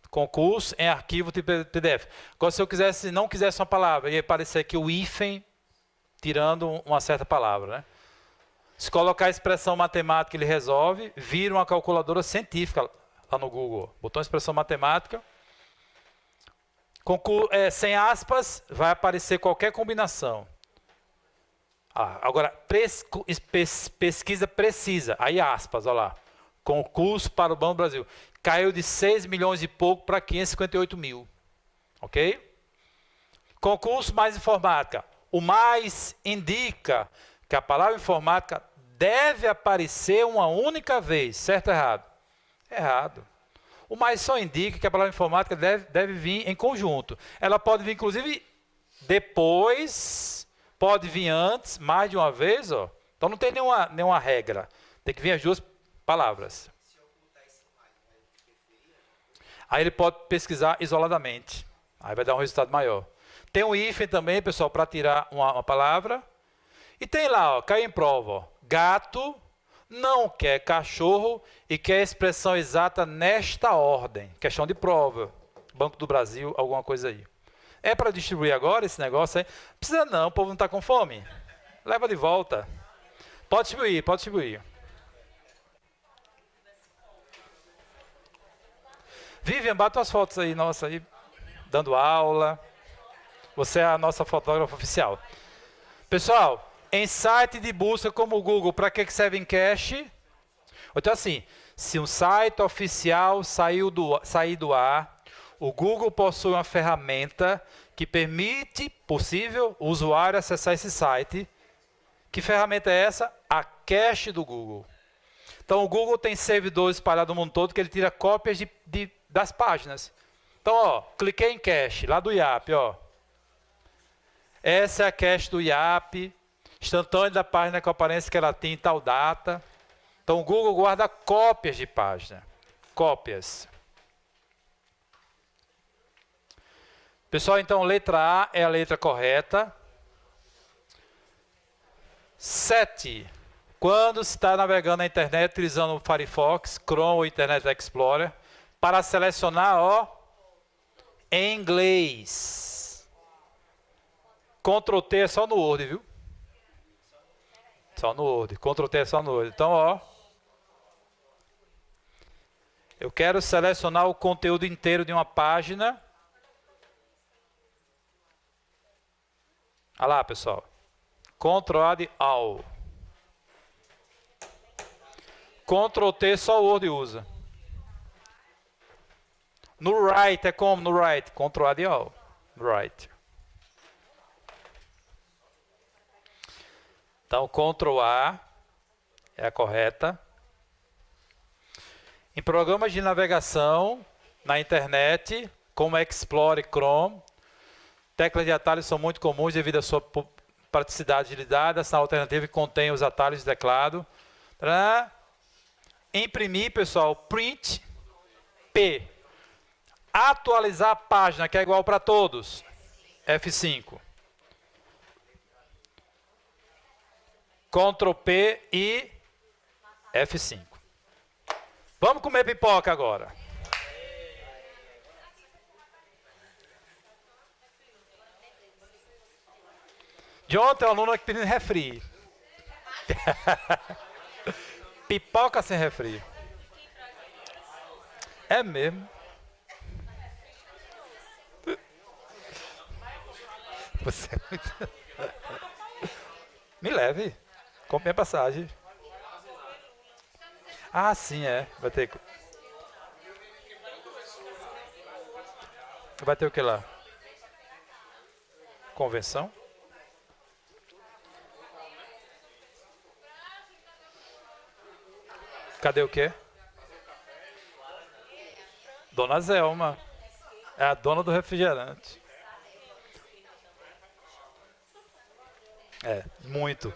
Concurso em arquivo tipo PDF. Agora, se eu quisesse, não quisesse uma palavra, ia aparecer aqui o hífen, tirando uma certa palavra, né? Se colocar a expressão matemática, ele resolve, vira uma calculadora científica lá no Google. Botou uma expressão matemática. Sem aspas, vai aparecer qualquer combinação. Agora, pesquisa precisa. Aí aspas, olha lá. Concurso para o Banco do Brasil. Caiu de 6 milhões e pouco para 558 mil. Ok? Concurso mais informática. O mais indica que a palavra informática deve aparecer uma única vez. Certo ou errado? Errado. O mais só indica que a palavra informática deve vir em conjunto. Ela pode vir, inclusive, depois, pode vir antes, mais de uma vez. Ó. Então não tem nenhuma regra. Tem que vir as duas palavras. Aí ele pode pesquisar isoladamente. Aí vai dar um resultado maior. Tem um hífen também, pessoal, para tirar uma palavra. E tem lá, ó, cai em prova. Ó, gato não quer cachorro e quer a expressão exata nesta ordem. Questão de prova. Banco do Brasil, alguma coisa aí. É para distribuir agora esse negócio aí? Precisa não, o povo não está com fome. Leva de volta. Pode distribuir, pode distribuir. Vivian, bata umas fotos aí, nossa, aí, dando aula. Você é a nossa fotógrafa oficial. Pessoal, em site de busca como o Google, para que serve em cache? Então assim, se um site oficial sair do ar, o Google possui uma ferramenta que permite, possível, o usuário acessar esse site. Que ferramenta é essa? A cache do Google. Então o Google tem servidores espalhados no mundo todo que ele tira cópias das páginas. Então, ó, cliquei em cache, lá do IAP, ó. Essa é a cache do IAP, instantâneo da página com aparência que ela tem em tal data. Então o Google guarda cópias de página. Cópias. Pessoal, então letra A é a letra correta. 7. Quando se está navegando na internet utilizando o Firefox, Chrome ou Internet Explorer, para selecionar, ó, em inglês. Ctrl T é só no Word, viu? Só no Word. Ctrl T é só no Word. Então, ó. Eu quero selecionar o conteúdo inteiro de uma página. Olha lá, pessoal. Ctrl A de All. Ctrl T só o Word usa. No Write é como no Write? Ctrl A de All. Write. Então, Ctrl A é a correta. Em programas de navegação na internet, como Explorer e Chrome, teclas de atalhos são muito comuns devido à sua praticidade de agilidade. Essa alternativa que contém os atalhos de teclado. Para imprimir, pessoal, Print P. Atualizar a página, que é igual para todos. F5. Ctrl P e F5. Vamos comer pipoca agora. De ontem, uma aluna que pedindo refri. Pipoca sem refri. É mesmo. Você é muito... Me leve. Compre minha passagem. Ah, sim, é. Vai ter o que lá? Convenção? Cadê o quê? Dona Zelma. É a dona do refrigerante. É, muito.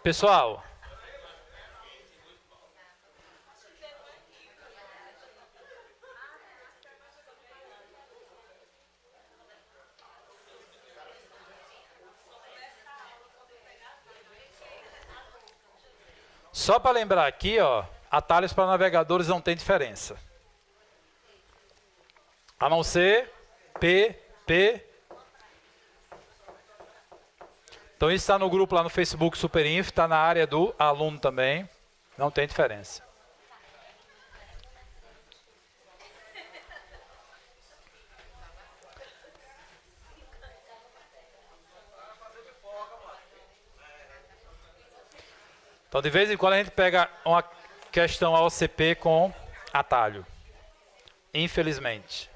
Pessoal, só para lembrar aqui, ó, atalhos para navegadores não tem diferença. A não ser P. Então isso está no grupo lá no Facebook Superinfo, está na área do aluno também. Não tem diferença. Então de vez em quando a gente pega uma questão AOCP com atalho. Infelizmente.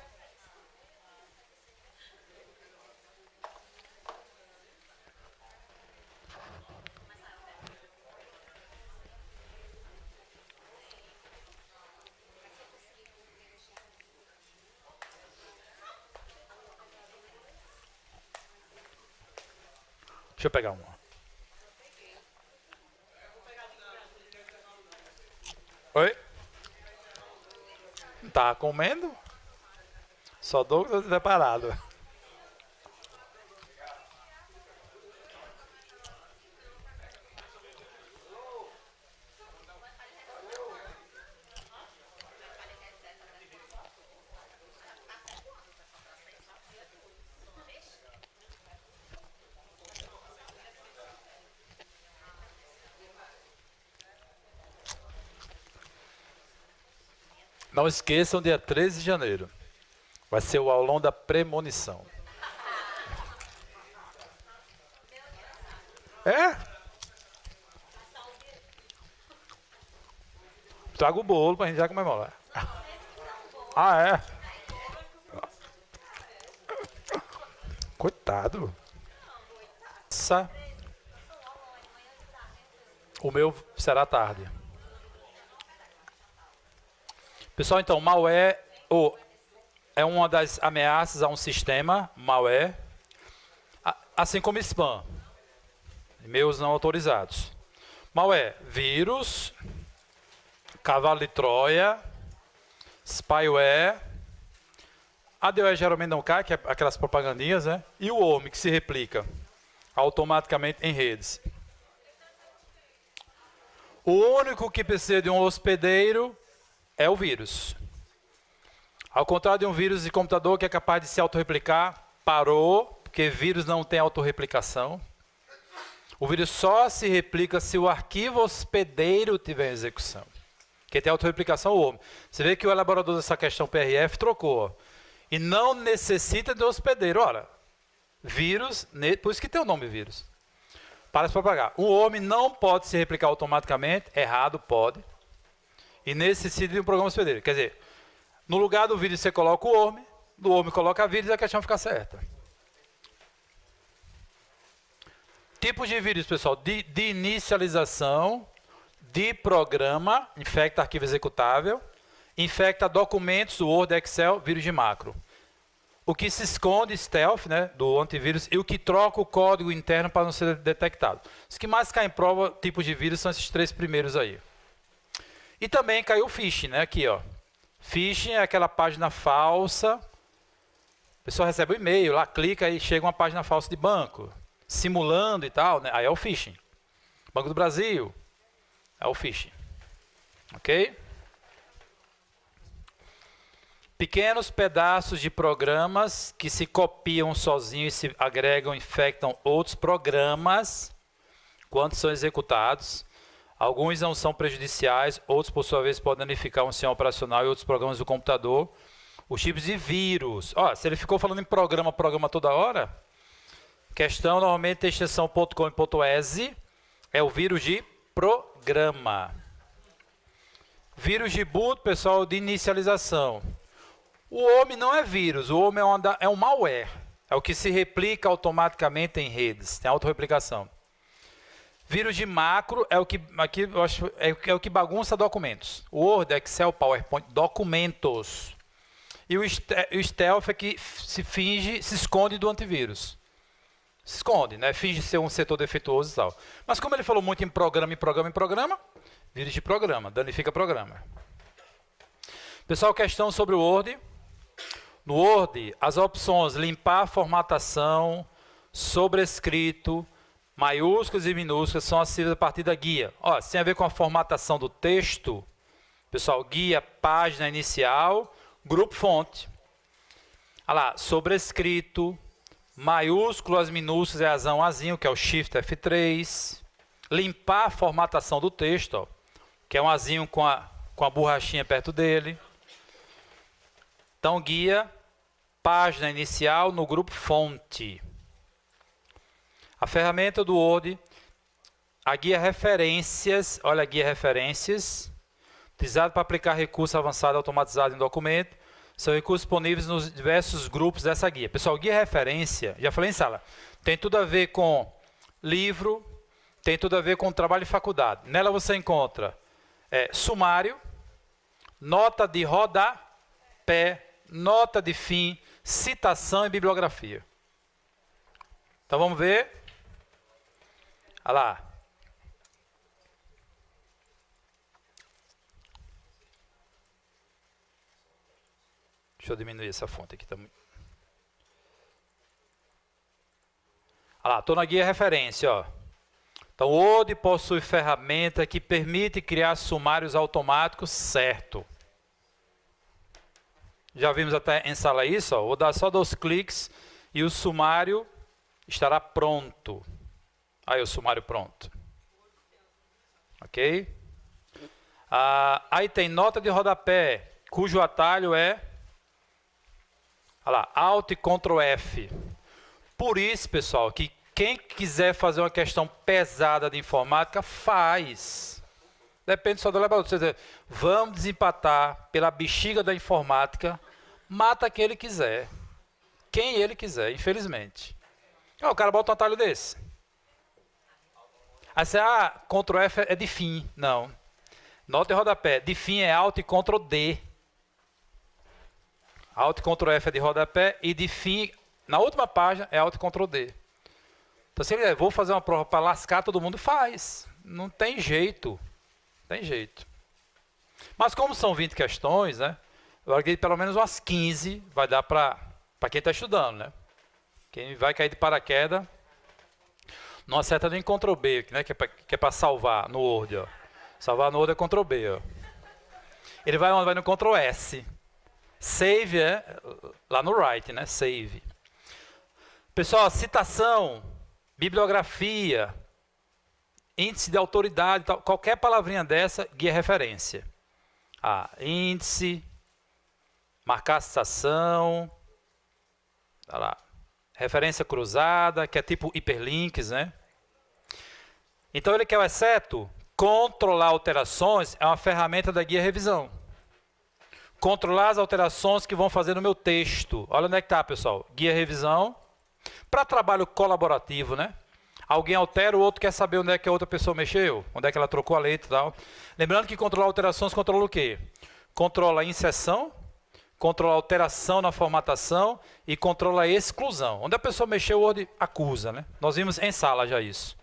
Deixa eu pegar uma. Oi? Tá comendo? Só dou que eu estiver parado. Não esqueçam, dia 13 de janeiro. Vai ser o aulão da premonição. É? Traga o bolo pra gente já comemorar. Ah, é? Coitado. O meu será tarde. Pessoal, então, malware é uma das ameaças a um sistema, malware, assim como spam, e-mails não autorizados. Malware, vírus, cavalo de Troia, spyware, a DOE geralmente não cai, que é aquelas propagandinhas, né? E o worm, que se replica automaticamente em redes. O único que precisa de um hospedeiro é o vírus. Ao contrário de um vírus de computador que é capaz de se autorreplicar, parou, porque vírus não tem autorreplicação. O vírus só se replica se o arquivo hospedeiro tiver em execução. Quem tem autorreplicação é o worm. Você vê que o elaborador dessa questão PRF trocou. Ó, e não necessita de hospedeiro. Ora, vírus, por isso que tem o nome vírus. Para se propagar. O worm não pode se replicar automaticamente, errado, pode. E necessita de um programa hospedeiro. Quer dizer, no lugar do vírus você coloca o worm, do worm coloca vírus e a questão fica certa. Tipos de vírus, pessoal, de inicialização, de programa, infecta arquivo executável, infecta documentos, Word, Excel, vírus de macro. O que se esconde, stealth, né, do antivírus, e o que troca o código interno para não ser detectado. Os que mais caem em prova, tipos de vírus, são esses três primeiros aí. E também caiu o phishing, né, aqui, ó. Phishing é aquela página falsa. A pessoa recebe um e-mail, lá clica e chega uma página falsa de banco, simulando e tal, né? Aí é o phishing. Banco do Brasil, é o phishing. Ok? Pequenos pedaços de programas que se copiam sozinhos e se agregam, infectam outros programas quando são executados. Alguns não são prejudiciais, outros, por sua vez, podem danificar um sistema operacional e outros programas do computador. Os tipos de vírus. Ó, se ele ficou falando em programa toda hora, questão normalmente tem extensão .com e .exe, é o vírus de programa. Vírus de boot, pessoal, de inicialização. O OME não é vírus, o OME é um malware. É o que se replica automaticamente em redes, tem autorreplicação. Vírus de macro é o que aqui eu acho é o que bagunça documentos. Word, Excel, PowerPoint, documentos. E o stealth é que se esconde do antivírus. Se esconde, né? Finge ser um setor defeituoso e tal. Mas como ele falou muito em programa, vírus de programa, danifica programa. Pessoal, questão sobre o Word. No Word, as opções limpar a formatação, sobrescrito, maiúsculas e minúsculas são acessíveis a partir da guia. Ó, se tem a ver com a formatação do texto, pessoal, guia, página inicial, grupo fonte. Olha lá, sobrescrito, maiúsculas, minúsculas é azão, azinho, que é o Shift F3. Limpar a formatação do texto, ó, que é um azinho com a borrachinha perto dele. Então, guia, página inicial no grupo fonte. A ferramenta do Word, a guia referências, olha a guia referências, utilizado para aplicar recursos avançados automatizados em documento, são recursos disponíveis nos diversos grupos dessa guia. Pessoal, guia referência, já falei em sala, tem tudo a ver com livro, tem tudo a ver com trabalho de faculdade. Nela você encontra sumário, nota de rodapé, nota de fim, citação e bibliografia. Então vamos ver. Olha lá. Deixa eu diminuir essa fonte aqui. Olha lá, estou na guia referência. Ó. Então, o Word possui ferramenta que permite criar sumários automáticos, certo. Já vimos até em sala isso, ó. Vou dar só 2 cliques e o sumário estará pronto. Aí o sumário pronto. Ok? Aí tem nota de rodapé, cujo atalho é olha lá, Alt e Ctrl F. Por isso, pessoal, que quem quiser fazer uma questão pesada de informática, faz. Depende só do laboratório. Você dizer, vamos desempatar pela bexiga da informática, mata quem ele quiser. Quem ele quiser, infelizmente. O cara bota um atalho desse. Aí você, Ctrl F é de fim. Não. Nota e rodapé. De fim é Alt e Ctrl D. Alt e Ctrl F é de rodapé e de fim, na última página, é Alt e Ctrl D. Então, se ele dizer, vou fazer uma prova para lascar todo mundo, faz. Não tem jeito. Tem jeito. Mas como são 20 questões, né? Eu larguei pelo menos umas 15, vai dar para quem está estudando, né? Quem vai cair de paraquedas, não acerta nem Ctrl B, né? Que é para salvar no Word, ó. Salvar no Word é Ctrl B, ó. Ele vai no Ctrl S. Save é lá no Write, né? Save. Pessoal, citação, bibliografia, índice de autoridade, tal, qualquer palavrinha dessa, guia referência. Índice, marcar a citação, tá lá, referência cruzada, que é tipo hiperlinks, né? Então ele quer o exceto, controlar alterações é uma ferramenta da guia revisão. Controlar as alterações que vão fazer no meu texto. Olha onde é que está, pessoal. Guia revisão. Para trabalho colaborativo, né? Alguém altera, o outro quer saber onde é que a outra pessoa mexeu, onde é que ela trocou a letra e tal. Lembrando que controlar alterações controla o quê? Controla a inserção, controla a alteração na formatação e controla a exclusão. Onde a pessoa mexeu, o Word acusa, né? Nós vimos em sala já isso.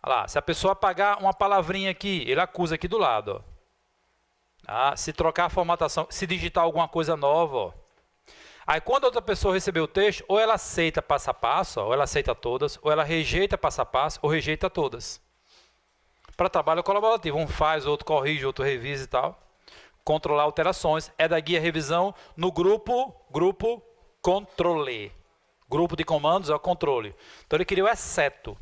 Olha lá, se a pessoa apagar uma palavrinha aqui, ele acusa aqui do lado, ó. Se trocar a formatação, se digitar alguma coisa nova, ó. Aí quando a outra pessoa receber o texto, ou ela aceita passo a passo, ó, ou ela aceita todas, ou ela rejeita passo a passo, ou rejeita todas. para trabalho colaborativo. Um faz, outro corrige, outro revisa e tal. Controlar alterações. É da guia revisão no grupo controle. Grupo de comandos é o controle. Então ele queria o exceto.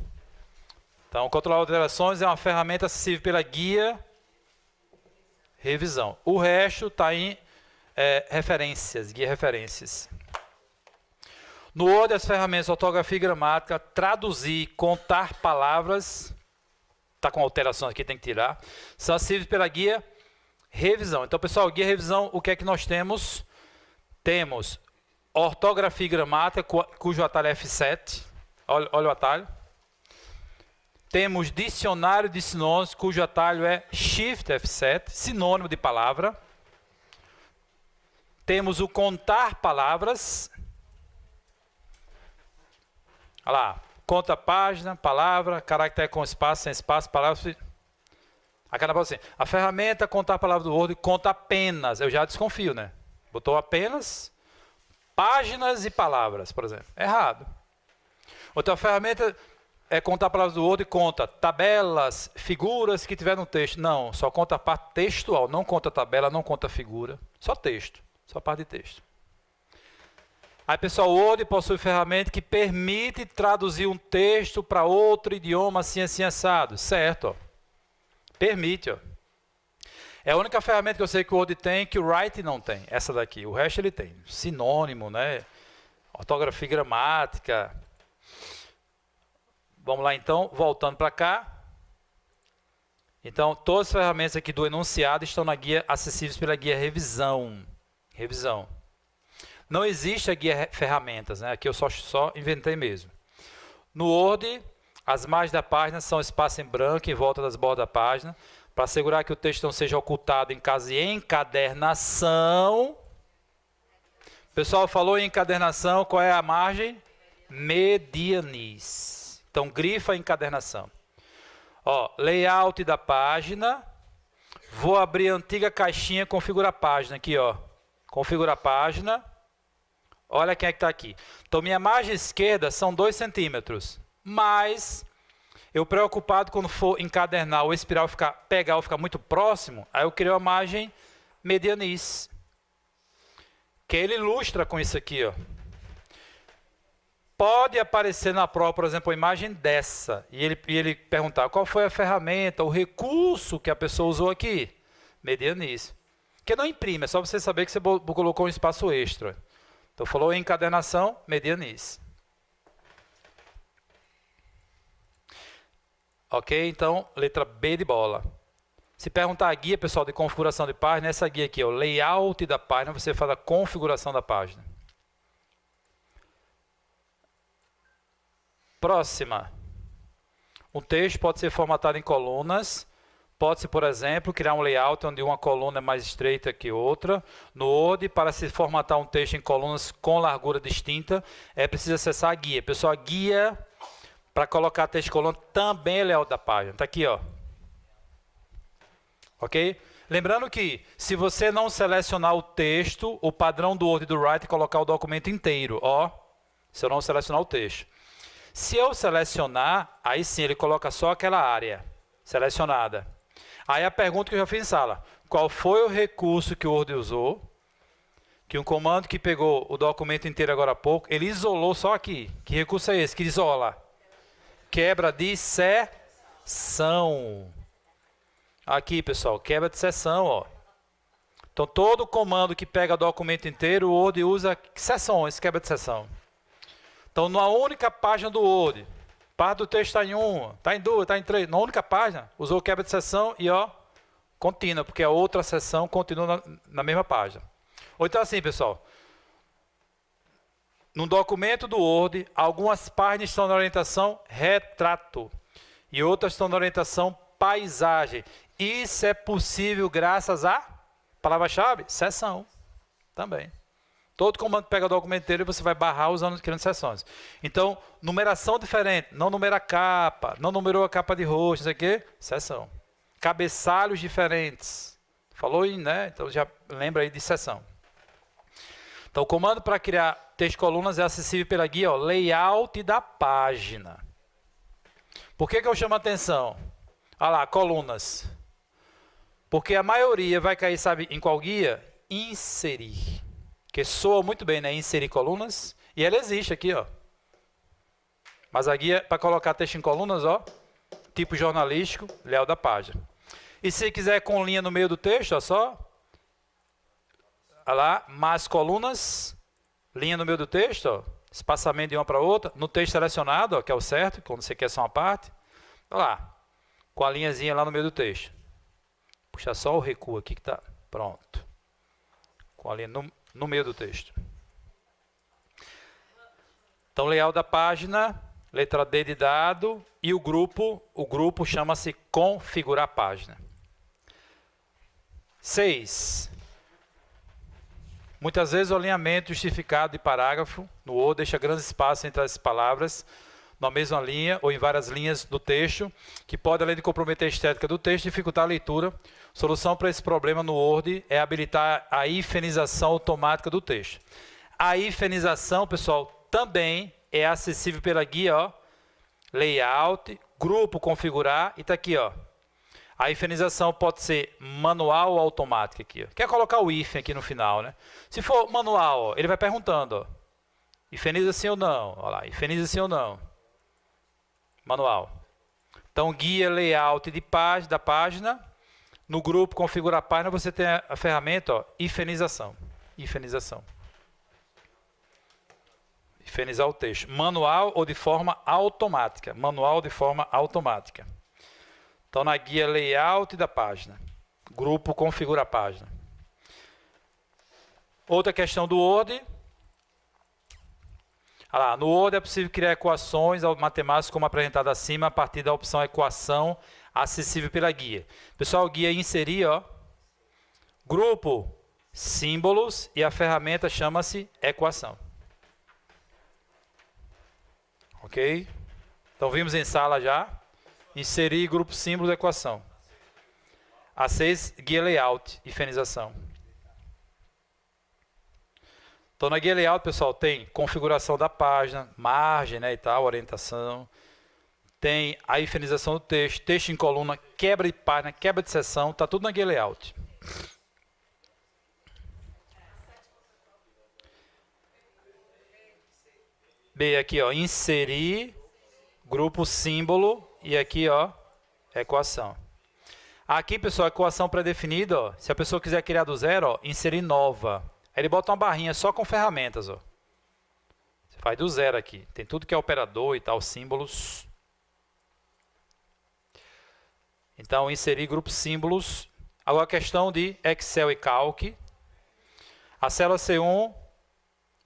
Então controlar alterações é uma ferramenta acessível pela guia revisão. O resto está em referências, guia referências. No Word, as ferramentas ortografia e gramática, traduzir, contar palavras, está com alterações aqui, tem que tirar, são acessíveis pela guia revisão. Então, pessoal, guia revisão, o que é que nós temos? Temos ortografia e gramática, cujo atalho é F7. Olha o atalho. Temos dicionário de sinônimos, cujo atalho é Shift F7, sinônimo de palavra. Temos o contar palavras. Olha lá, conta página, palavra, caractere com espaço, sem espaço, palavra. A ferramenta contar palavras do Word conta apenas, eu já desconfio, né? Botou apenas páginas e palavras, por exemplo. Errado. Outra ferramenta é contar palavras do Word e conta tabelas, figuras que tiver no texto. Não, só conta a parte textual, não conta tabela, não conta figura, só texto, só parte de texto. Aí, pessoal, o Word possui ferramenta que permite traduzir um texto para outro idioma assim, assim, assado. Certo, ó. Permite, ó. É a única ferramenta que eu sei que o Word tem que o Write não tem. Essa daqui. O resto ele tem. Sinônimo, né? Ortografia e gramática. Vamos lá, então. Voltando para cá. Então, todas as ferramentas aqui do enunciado estão na guia, acessíveis pela guia revisão. Revisão. Não existe a guia ferramentas, né? Aqui eu só inventei mesmo. No Word, as margens da página são espaço em branco em volta das bordas da página, para assegurar que o texto não seja ocultado em caso de encadernação. O pessoal falou em encadernação, qual é a margem? Medianis. Então, grifa encadernação. Ó, layout da página. Vou abrir a antiga caixinha, configura a página aqui, ó. Configura a página. Olha quem é que está aqui. Então, minha margem esquerda são 2 centímetros. Mas, eu preocupado quando for encadernar ou espiral pegar ou ficar muito próximo, aí eu crio a margem medianis. Que ele ilustra com isso aqui, ó. Pode aparecer na prova, por exemplo, a imagem dessa. E ele perguntar qual foi a ferramenta, o recurso que a pessoa usou aqui. Medianis. Que não imprime, é só você saber que você colocou um espaço extra. Então, falou em encadernação, medianis. Ok? Então, letra B de bola. Se perguntar a guia, pessoal, de configuração de página, essa guia aqui, o layout da página, você faz a configuração da página. Próxima. Um texto pode ser formatado em colunas. Pode-se, por exemplo, criar um layout onde uma coluna é mais estreita que outra. No Word, para se formatar um texto em colunas com largura distinta, é preciso acessar a guia. Pessoal, a guia para colocar texto em coluna também é layout da página. Está aqui, ó. Ok? Lembrando que, se você não selecionar o texto, o padrão do Word e do Write é colocar o documento inteiro. Ó, se eu não selecionar o texto. Se eu selecionar, aí sim ele coloca só aquela área selecionada. Aí a pergunta que eu já fiz em sala, qual foi o recurso que o Word usou? Que um comando que pegou o documento inteiro agora há pouco, ele isolou só aqui. Que recurso é esse que isola? Quebra de seção. Aqui, pessoal, quebra de seção, ó. Então, todo comando que pega o documento inteiro, o Word usa seções, quebra de seção. Então, numa única página do Word, parte do texto está em 1, está em 2, está em 3. Na única página, usou quebra de seção e, ó, contínua, porque a outra seção continua na mesma página. Ou então assim, pessoal. No documento do Word, algumas páginas estão na orientação retrato e outras estão na orientação paisagem. Isso é possível graças à palavra-chave seção também. Todo comando pega o documento inteiro e você vai barrar usando criando seções. Então, numeração diferente. Não numera a capa, não numerou a capa de rosto, isso aqui, seção. Cabeçalhos diferentes. Falou aí, né? Então já lembra aí de seção. Então, o comando para criar texto colunas é acessível pela guia, ó, layout da página. Por que eu chamo a atenção? Olha lá, colunas. Porque a maioria vai cair, sabe, em qual guia? Inserir. Que soa muito bem, né? Inserir colunas. E ela existe aqui, ó. Mas a guia para colocar texto em colunas, ó. Tipo jornalístico, Léo da página. E se quiser com linha no meio do texto, ó só. Olha lá, mais colunas. Linha no meio do texto, ó. Espaçamento de uma para outra. No texto selecionado, ó, que é o certo, quando você quer só uma parte. Olha lá. Com a linhazinha lá no meio do texto. Puxa só o recuo aqui que tá pronto. Com a linha no meio do texto. Então, layout da página, letra D de dado e o grupo chama-se configurar página. 6. Muitas vezes o alinhamento justificado de parágrafo no Word deixa grandes espaços entre as palavras na mesma linha ou em várias linhas do texto, que pode, além de comprometer a estética do texto, dificultar a leitura. Solução para esse problema no Word é habilitar a hifenização automática do texto. A hifenização, pessoal, também é acessível pela guia, ó, layout, grupo configurar, e está aqui, ó. A hifenização pode ser manual ou automática aqui, ó. Quer colocar o hífen aqui no final, né? Se for manual, ó, ele vai perguntando, ó, hifeniza sim ou não, ó lá, hifeniza sim ou não. Manual. Então, guia layout de página, da página. No grupo configurar a página, você tem a ferramenta, ó, hifenização. Hifenização. Hifenizar o texto. Manual ou de forma automática. Manual de forma automática. Então, na guia layout da página. Grupo configura a página. Outra questão do Word. Olha lá, no Word é possível criar equações matemáticas como apresentado acima a partir da opção equação acessível pela guia. Pessoal, guia inserir, ó, grupo símbolos e a ferramenta chama-se equação. Ok? Então vimos em sala já. Inserir grupo símbolos equação. A6, guia layout, hifenização. Então, na guia layout, pessoal, tem configuração da página, margem, né, e tal, orientação. Tem a hifenização do texto, texto em coluna, quebra de página, quebra de seção, tá tudo na guia layout. B aqui, ó, inserir, grupo símbolo e aqui, ó, equação. Aqui, pessoal, equação pré-definida, ó, se a pessoa quiser criar do zero, ó, inserir nova. Aí ele bota uma barrinha só com ferramentas, ó. Você faz do zero aqui. Tem tudo que é operador e tal, símbolos. Então, inserir grupo símbolos. Agora, a questão de Excel e Calc. A célula C1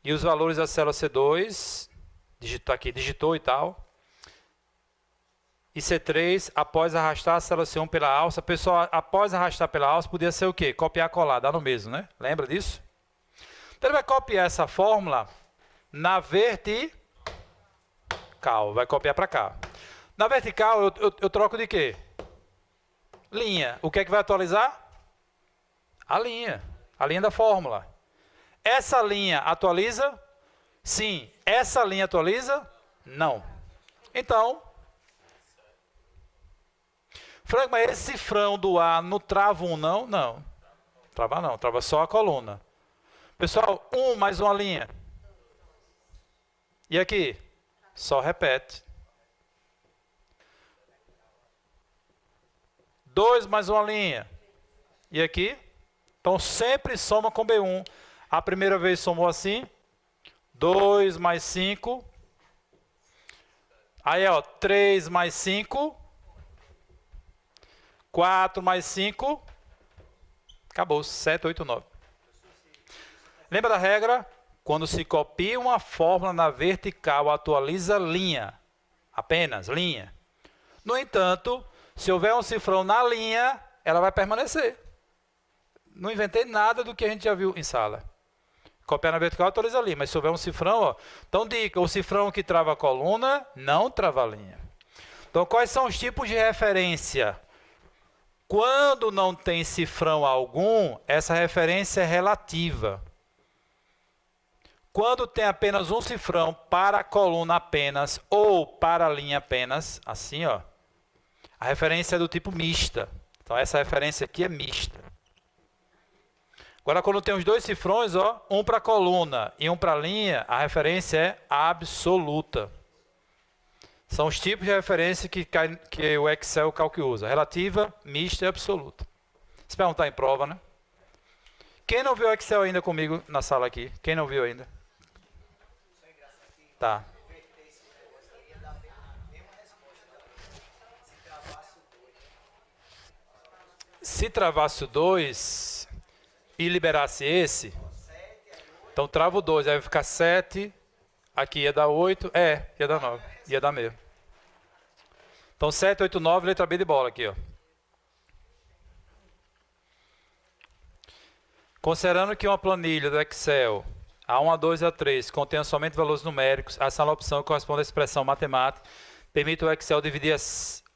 e os valores da célula C2. Digitou e tal. E C3, após arrastar a célula C1 pela alça. Pessoal, após arrastar pela alça, podia ser o quê? Copiar e colar, dá no mesmo, né? Lembra disso? Então, ele vai copiar essa fórmula na vertical. Vai copiar para cá. Na vertical, eu troco de quê? Linha. O que é que vai atualizar? A linha. A linha da fórmula. Essa linha atualiza? Sim. Essa linha atualiza? Não. Então, Franco, mas esse cifrão do A não trava um não? Não. Trava não. Trava só a coluna. Pessoal, 1 mais uma linha. E aqui? Só repete. 2 mais uma linha. E aqui? Então, sempre soma com B1. A primeira vez somou assim. 2 mais 5. Aí, ó, 3 mais 5. 4 mais 5. Acabou. 7, 8, 9. Lembra da regra? Quando se copia uma fórmula na vertical, atualiza linha. Apenas linha. No entanto, se houver um cifrão na linha, ela vai permanecer. Não inventei nada do que a gente já viu em sala. Copiar na vertical, atualiza a linha. Mas se houver um cifrão, ó, então dica, o cifrão que trava a coluna, não trava a linha. Então, quais são os tipos de referência? Quando não tem cifrão algum, essa referência é relativa. Quando tem apenas um cifrão para a coluna apenas ou para a linha apenas, assim, ó, A referência é do tipo mista. Então, essa referência aqui é mista. Agora, quando tem os dois cifrões, ó, um para coluna e um para linha, a referência é absoluta. São os tipos de referência que o Excel usa. Relativa, mista e absoluta. Se perguntar em prova, né? Quem não viu o Excel ainda comigo na sala aqui? Quem não viu ainda? Tá. Se travasse o 2 e liberasse esse, então trava o 2, aí vai ficar 7, aqui ia dar 8, ia dar 9, ia dar mesmo. Então 7, 8, 9, letra B de bola aqui, ó. Considerando que uma planilha do Excel A1, A2 e A3 contenha somente valores numéricos, essa opção que corresponde à expressão matemática permite ao Excel dividir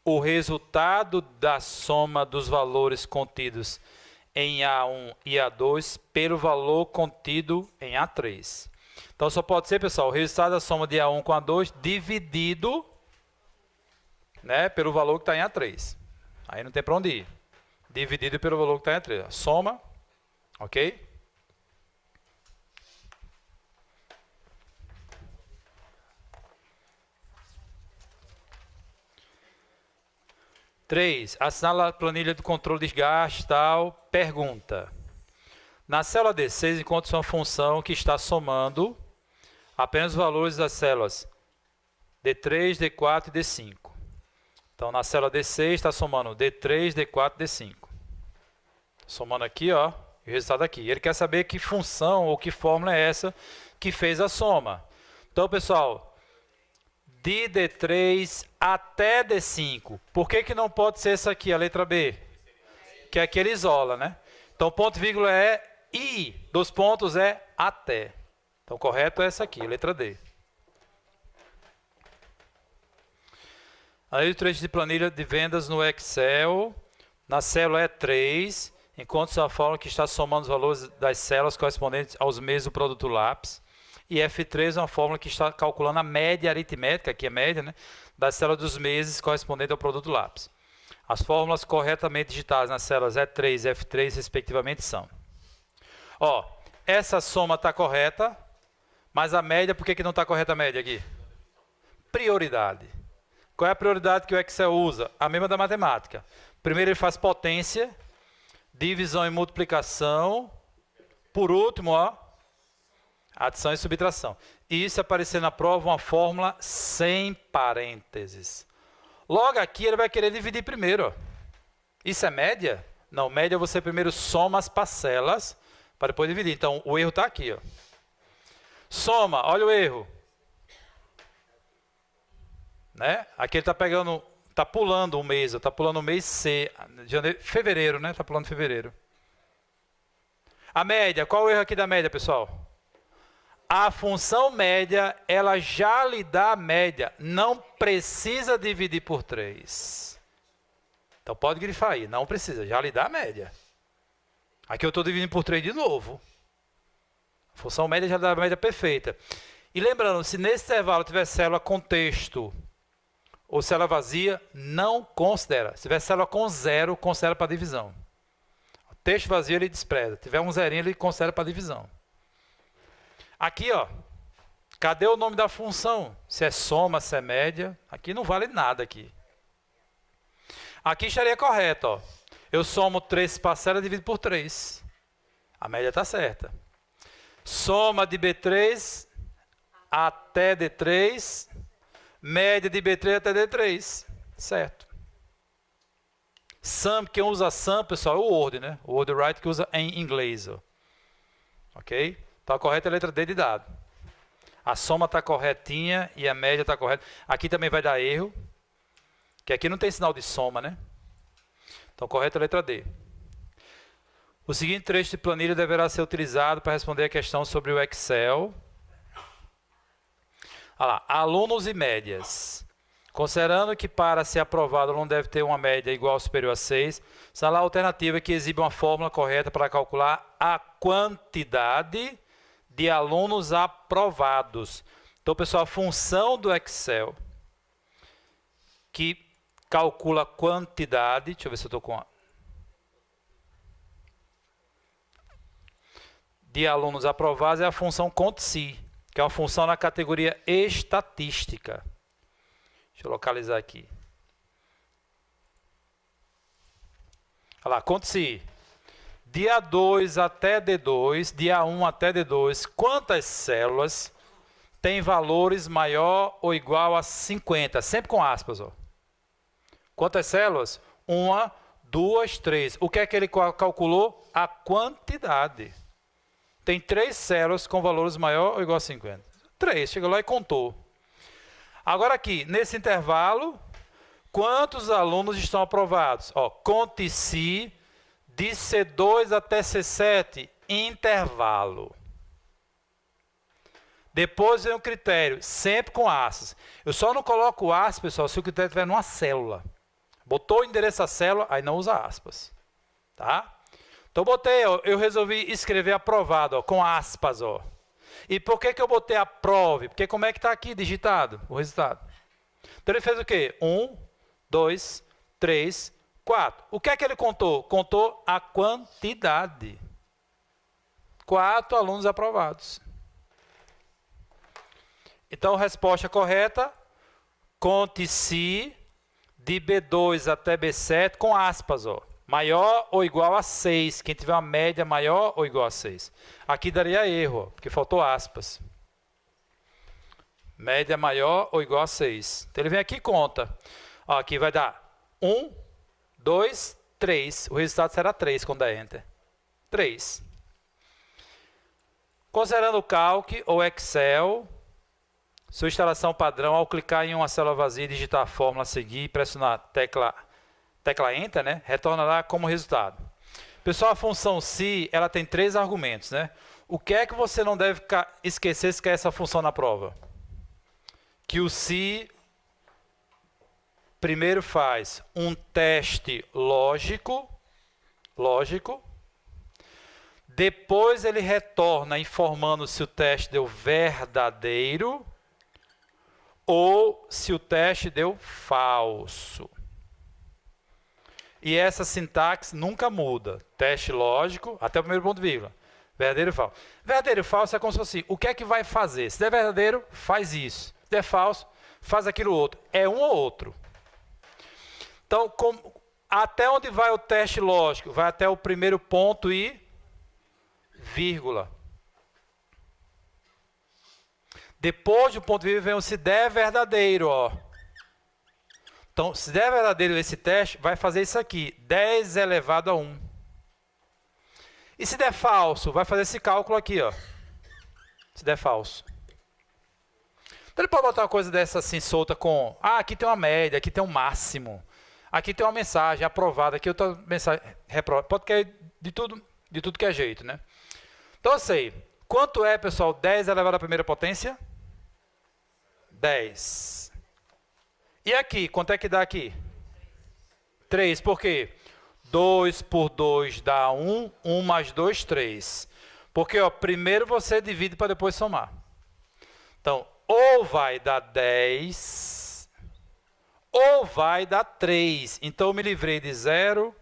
o resultado da soma dos valores contidos em A1 e A2 pelo valor contido em A3. Então, só pode ser, pessoal, o resultado da soma de A1 com A2 dividido, né, pelo valor que está em A3. Aí não tem para onde ir. Dividido pelo valor que está em A3. Soma, ok? Três, assinala a planilha do controle de desgaste, tal. Pergunta. Na célula D6, encontra-se uma função que está somando apenas os valores das células D3, D4 e D5. Então, na célula D6 está somando D3, D4 e D5. Somando aqui, ó, e o resultado aqui. Ele quer saber que função ou que fórmula é essa que fez a soma. Então, pessoal, de D3 até D5. Por que não pode ser essa aqui, a letra B? Que aqui ele isola, né? Então, ponto vírgula é I, dos pontos é até. Então, correto é essa aqui, letra D. Aí o trecho de planilha de vendas no Excel. Na célula E3, encontra-se a fórmula que está somando os valores das células correspondentes aos meses do produto lápis. E F3 é uma fórmula que está calculando a média aritmética, que é média, né, das células dos meses correspondentes ao produto lápis. As fórmulas corretamente digitadas nas células E3 e F3, respectivamente, são. Ó, essa soma está correta, mas a média, por que não está correta a média aqui? Prioridade. Qual é a prioridade que o Excel usa? A mesma da matemática. Primeiro ele faz potência, divisão e multiplicação. Por último, ó, adição e subtração. E isso aparecer na prova uma fórmula sem parênteses. Logo aqui ele vai querer dividir primeiro. Ó. Isso é média? Não, média você primeiro soma as parcelas para depois dividir. Então o erro está aqui. Ó. Soma, olha o erro. Né? Aqui ele está pegando, está pulando um mês, está pulando o mês C, janeiro, fevereiro, né? Está pulando fevereiro. A média, qual o erro aqui da média, pessoal? A função média, ela já lhe dá a média, não precisa dividir por 3. Então pode grifar aí, não precisa, já lhe dá a média. Aqui eu estou dividindo por 3 de novo. A função média já dá a média perfeita. E lembrando, se nesse intervalo tiver célula com texto ou célula vazia, não considera. Se tiver célula com 0, considera para divisão. O texto vazio ele despreza. Se tiver um zerinho, ele considera para divisão. Aqui, ó, cadê o nome da função? Se é soma, se é média. Aqui não vale nada aqui. Aqui estaria correto, ó. Eu somo 3 parcelas e divido por 3. A média está certa. Soma de B3 até D3. Média de B3 até D3. Certo. Sum, quem usa sum, pessoal, é o Word, né? O Word Write que usa em inglês. Ó. Ok? Então a correta é a letra D de dado. A soma está corretinha e a média está correta. Aqui também vai dar erro. Que aqui não tem sinal de soma, né? Então correta é a letra D. O seguinte trecho de planilha deverá ser utilizado para responder a questão sobre o Excel. Olha lá, alunos e médias. Considerando que para ser aprovado o aluno deve ter uma média igual ou superior a 6, está lá a alternativa que exibe uma fórmula correta para calcular a quantidade de alunos aprovados. Então, pessoal, a função do Excel que calcula a quantidade. Deixa eu ver se eu estou com... de alunos aprovados é a função conte-se, que é uma função na categoria estatística. Deixa eu localizar aqui. Olha lá, conte-se. Dia 2 até D2, dia 1 até D2, quantas células tem valores maior ou igual a 50? Sempre com aspas. Ó. Quantas células? 1, 2, 3. O que é que ele calculou? A quantidade. Tem 3 células com valores maior ou igual a 50. 3, chegou lá e contou. Agora aqui, nesse intervalo, quantos alunos estão aprovados? Ó, conte-se de C2 até C7, intervalo. Depois vem o critério, sempre com aspas. Eu só não coloco aspas, pessoal, se o critério estiver numa célula. Botou o endereço da célula, aí não usa aspas. Tá? Então, botei, ó, eu resolvi escrever aprovado, ó, com aspas. Ó. E por que eu botei aprove? Porque como é que está aqui digitado o resultado? Então, ele fez o quê? 1, 2, 3, 4. O que é que ele contou? Contou a quantidade. 4 alunos aprovados. Então, resposta correta, conte-se de B2 até B7 com aspas, ó, maior ou igual a 6. Quem tiver uma média maior ou igual a 6. Aqui daria erro, ó, porque faltou aspas. Média maior ou igual a 6. Então, ele vem aqui e conta. Ó, aqui vai dar 1, 2, 3. O resultado será 3 quando der Enter. 3. Considerando o Calc ou Excel, sua instalação padrão, ao clicar em uma célula vazia, digitar a fórmula a seguir e pressionar a tecla Enter, né, retornará como resultado. Pessoal, a função se, ela tem 3 argumentos. Né? O que é que você não deve esquecer se quer essa função na prova? Que o se primeiro faz um teste lógico, depois ele retorna informando se o teste deu verdadeiro ou se o teste deu falso. E essa sintaxe nunca muda. Teste lógico, até o primeiro ponto de vírgula. Verdadeiro e falso. Verdadeiro e falso é como se fosse, o que é que vai fazer? Se der verdadeiro, faz isso. Se der falso, faz aquilo outro. É um ou outro. Então, até onde vai o teste lógico? Vai até o primeiro ponto e vírgula. Depois do ponto de vírgula vem o se der verdadeiro. Ó. Então, se der verdadeiro esse teste, vai fazer isso aqui. 10 elevado a 1. E se der falso, vai fazer esse cálculo aqui. Ó. Se der falso. Então, ele pode botar uma coisa dessa assim, solta com... Ah, aqui tem uma média, aqui tem um máximo. Aqui tem uma mensagem aprovada, aqui outra mensagem reprovada. Pode cair de tudo que é jeito, né? Então, eu sei. Quanto é, pessoal, 10 elevado à primeira potência? 10. E aqui, quanto é que dá aqui? 3, por quê? 2 por 2 dá 1, 1 mais 2, 3. Porque, ó, primeiro você divide para depois somar. Então, ou vai dar 10, ou vai dar 3. Então, eu me livrei de 0,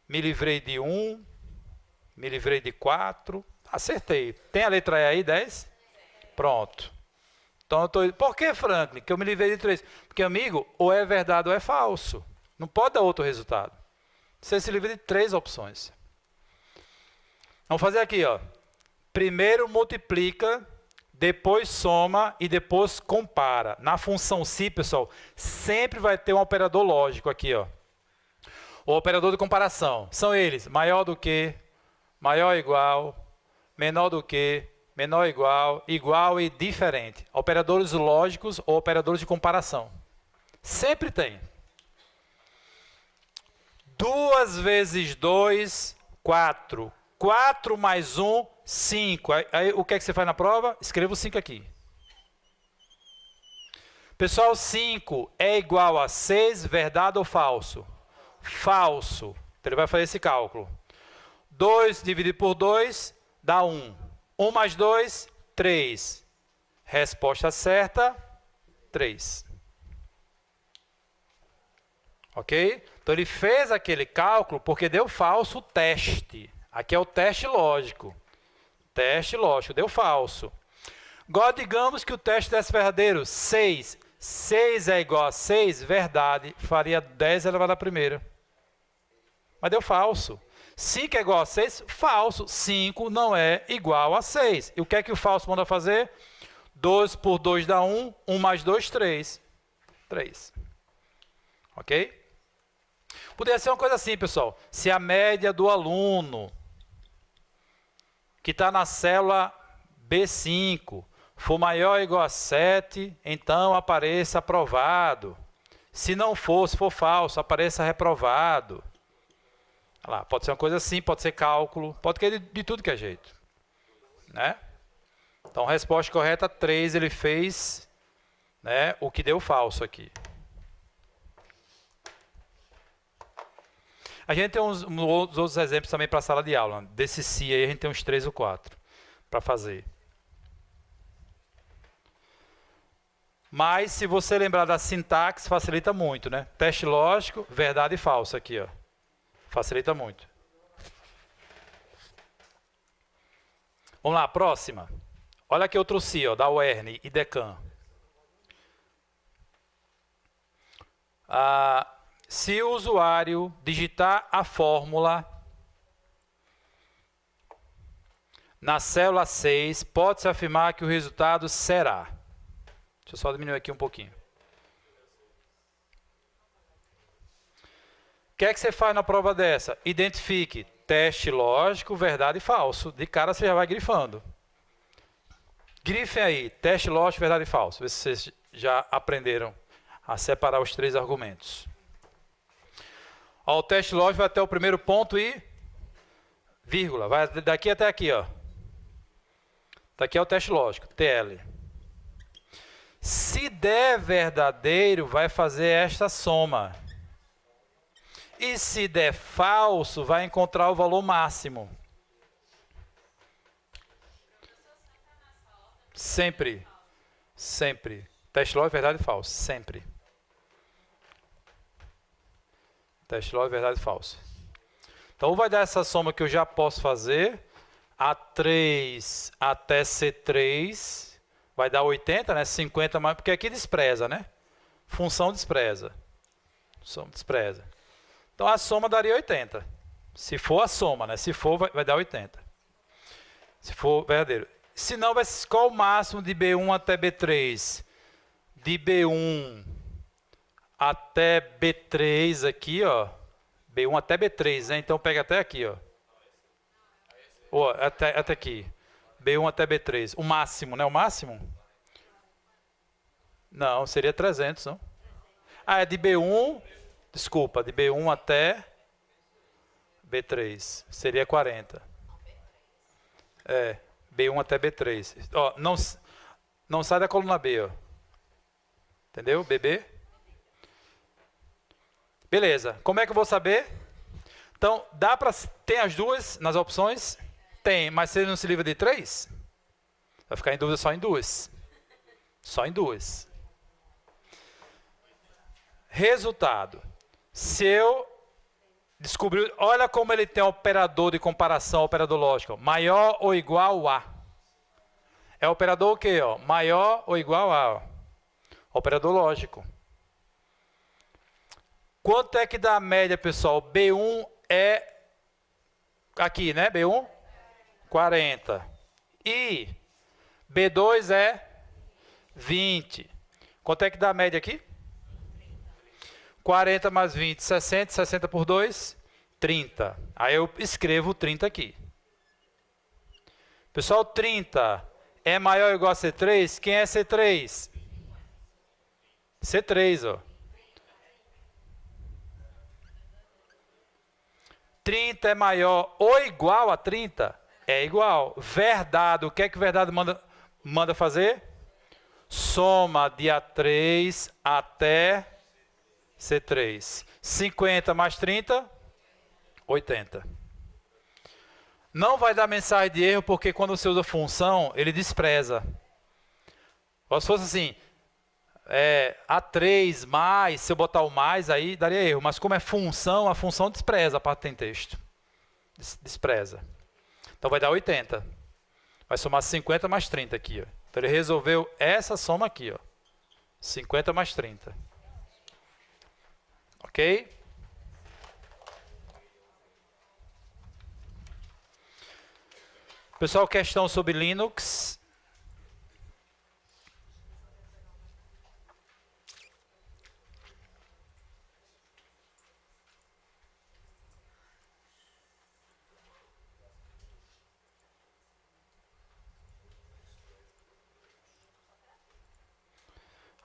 me livrei de 1, me livrei de 4. Acertei. Tem a letra E aí, 10? Pronto. Então, eu tô... Por que, Franklin? Que eu me livrei de 3. Porque, amigo, ou é verdade ou é falso. Não pode dar outro resultado. Você se livra de 3 opções. Vamos fazer aqui, ó. Primeiro multiplica, depois soma e depois compara. Na função se, pessoal, sempre vai ter um operador lógico aqui, ó. O operador de comparação. São eles, maior do que, maior ou igual, menor do que, menor ou igual, igual e diferente. Operadores lógicos ou operadores de comparação. Sempre tem. 2 vezes 2, 4. 4 mais 1, 5. Aí, o que é que você faz na prova? Escreva o 5 aqui. Pessoal, 5 é igual a 6, verdade ou falso? Falso. Então, ele vai fazer esse cálculo. 2 dividido por 2 dá 1. 1 mais 2, 3. Resposta certa, 3. Ok? Então ele fez aquele cálculo porque deu falso o teste. Aqui é o teste lógico. Teste lógico, deu falso. Agora digamos que o teste desse verdadeiro, 6. 6 é igual a 6, verdade, faria 10 elevado à primeira. Mas deu falso. 5 é igual a 6, falso. 5 não é igual a 6. E o que é que o falso manda fazer? 2 por 2 dá 1, 1 mais 2, 3. 3. Ok? Poderia ser uma coisa assim, pessoal. Se a média do aluno que está na célula B5 for maior ou igual a 7, então apareça aprovado. Se não for, se for falso, apareça reprovado. Olha lá, pode ser uma coisa assim, pode ser cálculo, pode ser de tudo que é jeito. Né? Então, resposta correta 3, ele fez, né, o que deu falso aqui. A gente tem uns outros exemplos também para a sala de aula. Desse si aí a gente tem uns 3 ou 4 para fazer. Mas se você lembrar da sintaxe, facilita muito, né? Teste lógico, verdade e falso aqui, ó. Facilita muito. Vamos lá, próxima. Olha aqui outro si, ó, da Werne e Decan. Se o usuário digitar a fórmula na célula 6, pode-se afirmar que o resultado será. Deixa eu só diminuir aqui um pouquinho. O que é que você faz na prova dessa? Identifique teste lógico, verdade e falso. De cara você já vai grifando. Grifem aí, teste lógico, verdade e falso. Vê se vocês já aprenderam a separar os 3 argumentos. Ó, o teste lógico vai até o primeiro ponto e vírgula. Vai daqui até aqui, ó. Daqui é o teste lógico, TL. Se der verdadeiro, vai fazer esta soma. E se der falso, vai encontrar o valor máximo. Sempre. Sempre. Teste lógico, verdade e falso. Sempre. Teste lógico, verdade e falso. Então, vai dar essa soma que eu já posso fazer. A3 até C3 vai dar 80, né? 50 mais, porque aqui despreza, né? Função despreza. Função despreza. Então, a soma daria 80. Se for a soma, né? Se for, vai dar 80. Se for verdadeiro. Se não, qual o máximo de B1 até B3? De B1 até B3 aqui, ó. B1 até B3, né? Então, pega até aqui, ó. Ou até aqui. B1 até B3. O máximo, né? O máximo? Não, seria 300, não? Ah, é de B1... Desculpa, de B1 até B3. Seria 40. É, B1 até B3. Ó, não sai da coluna B, ó. Entendeu? BB. Beleza. Como é que eu vou saber? Então, dá para... Tem as duas nas opções? Tem, mas você não se livra de 3? Vai ficar em dúvida só em 2. Só em 2. Resultado. Se eu descobrir... Olha como ele tem operador de comparação, operador lógico. Maior ou igual a. É operador o quê? Ó? Maior ou igual a. Ó. Operador lógico. Quanto é que dá a média, pessoal? B1 é... Aqui, né? B1? 40. E B2 é 20. Quanto é que dá a média aqui? 40 mais 20, 60. 60 por 2, 30. Aí eu escrevo 30 aqui. Pessoal, 30 é maior ou igual a C3? Quem é C3? C3, ó. 30 é maior ou igual a 30? É igual. Verdade, o que é que verdade manda fazer? Soma de A3 até C3. 50 mais 30, 80. Não vai dar mensagem de erro, porque quando você usa função, ele despreza. Ou se fosse assim, A3 mais, se eu botar o mais aí daria erro, mas como é função, a função despreza a parte que tem texto. Despreza. Então vai dar 80. Vai somar 50 mais 30 aqui, ó. Então ele resolveu essa soma aqui, ó. 50 mais 30. Ok? Pessoal, questão sobre Linux.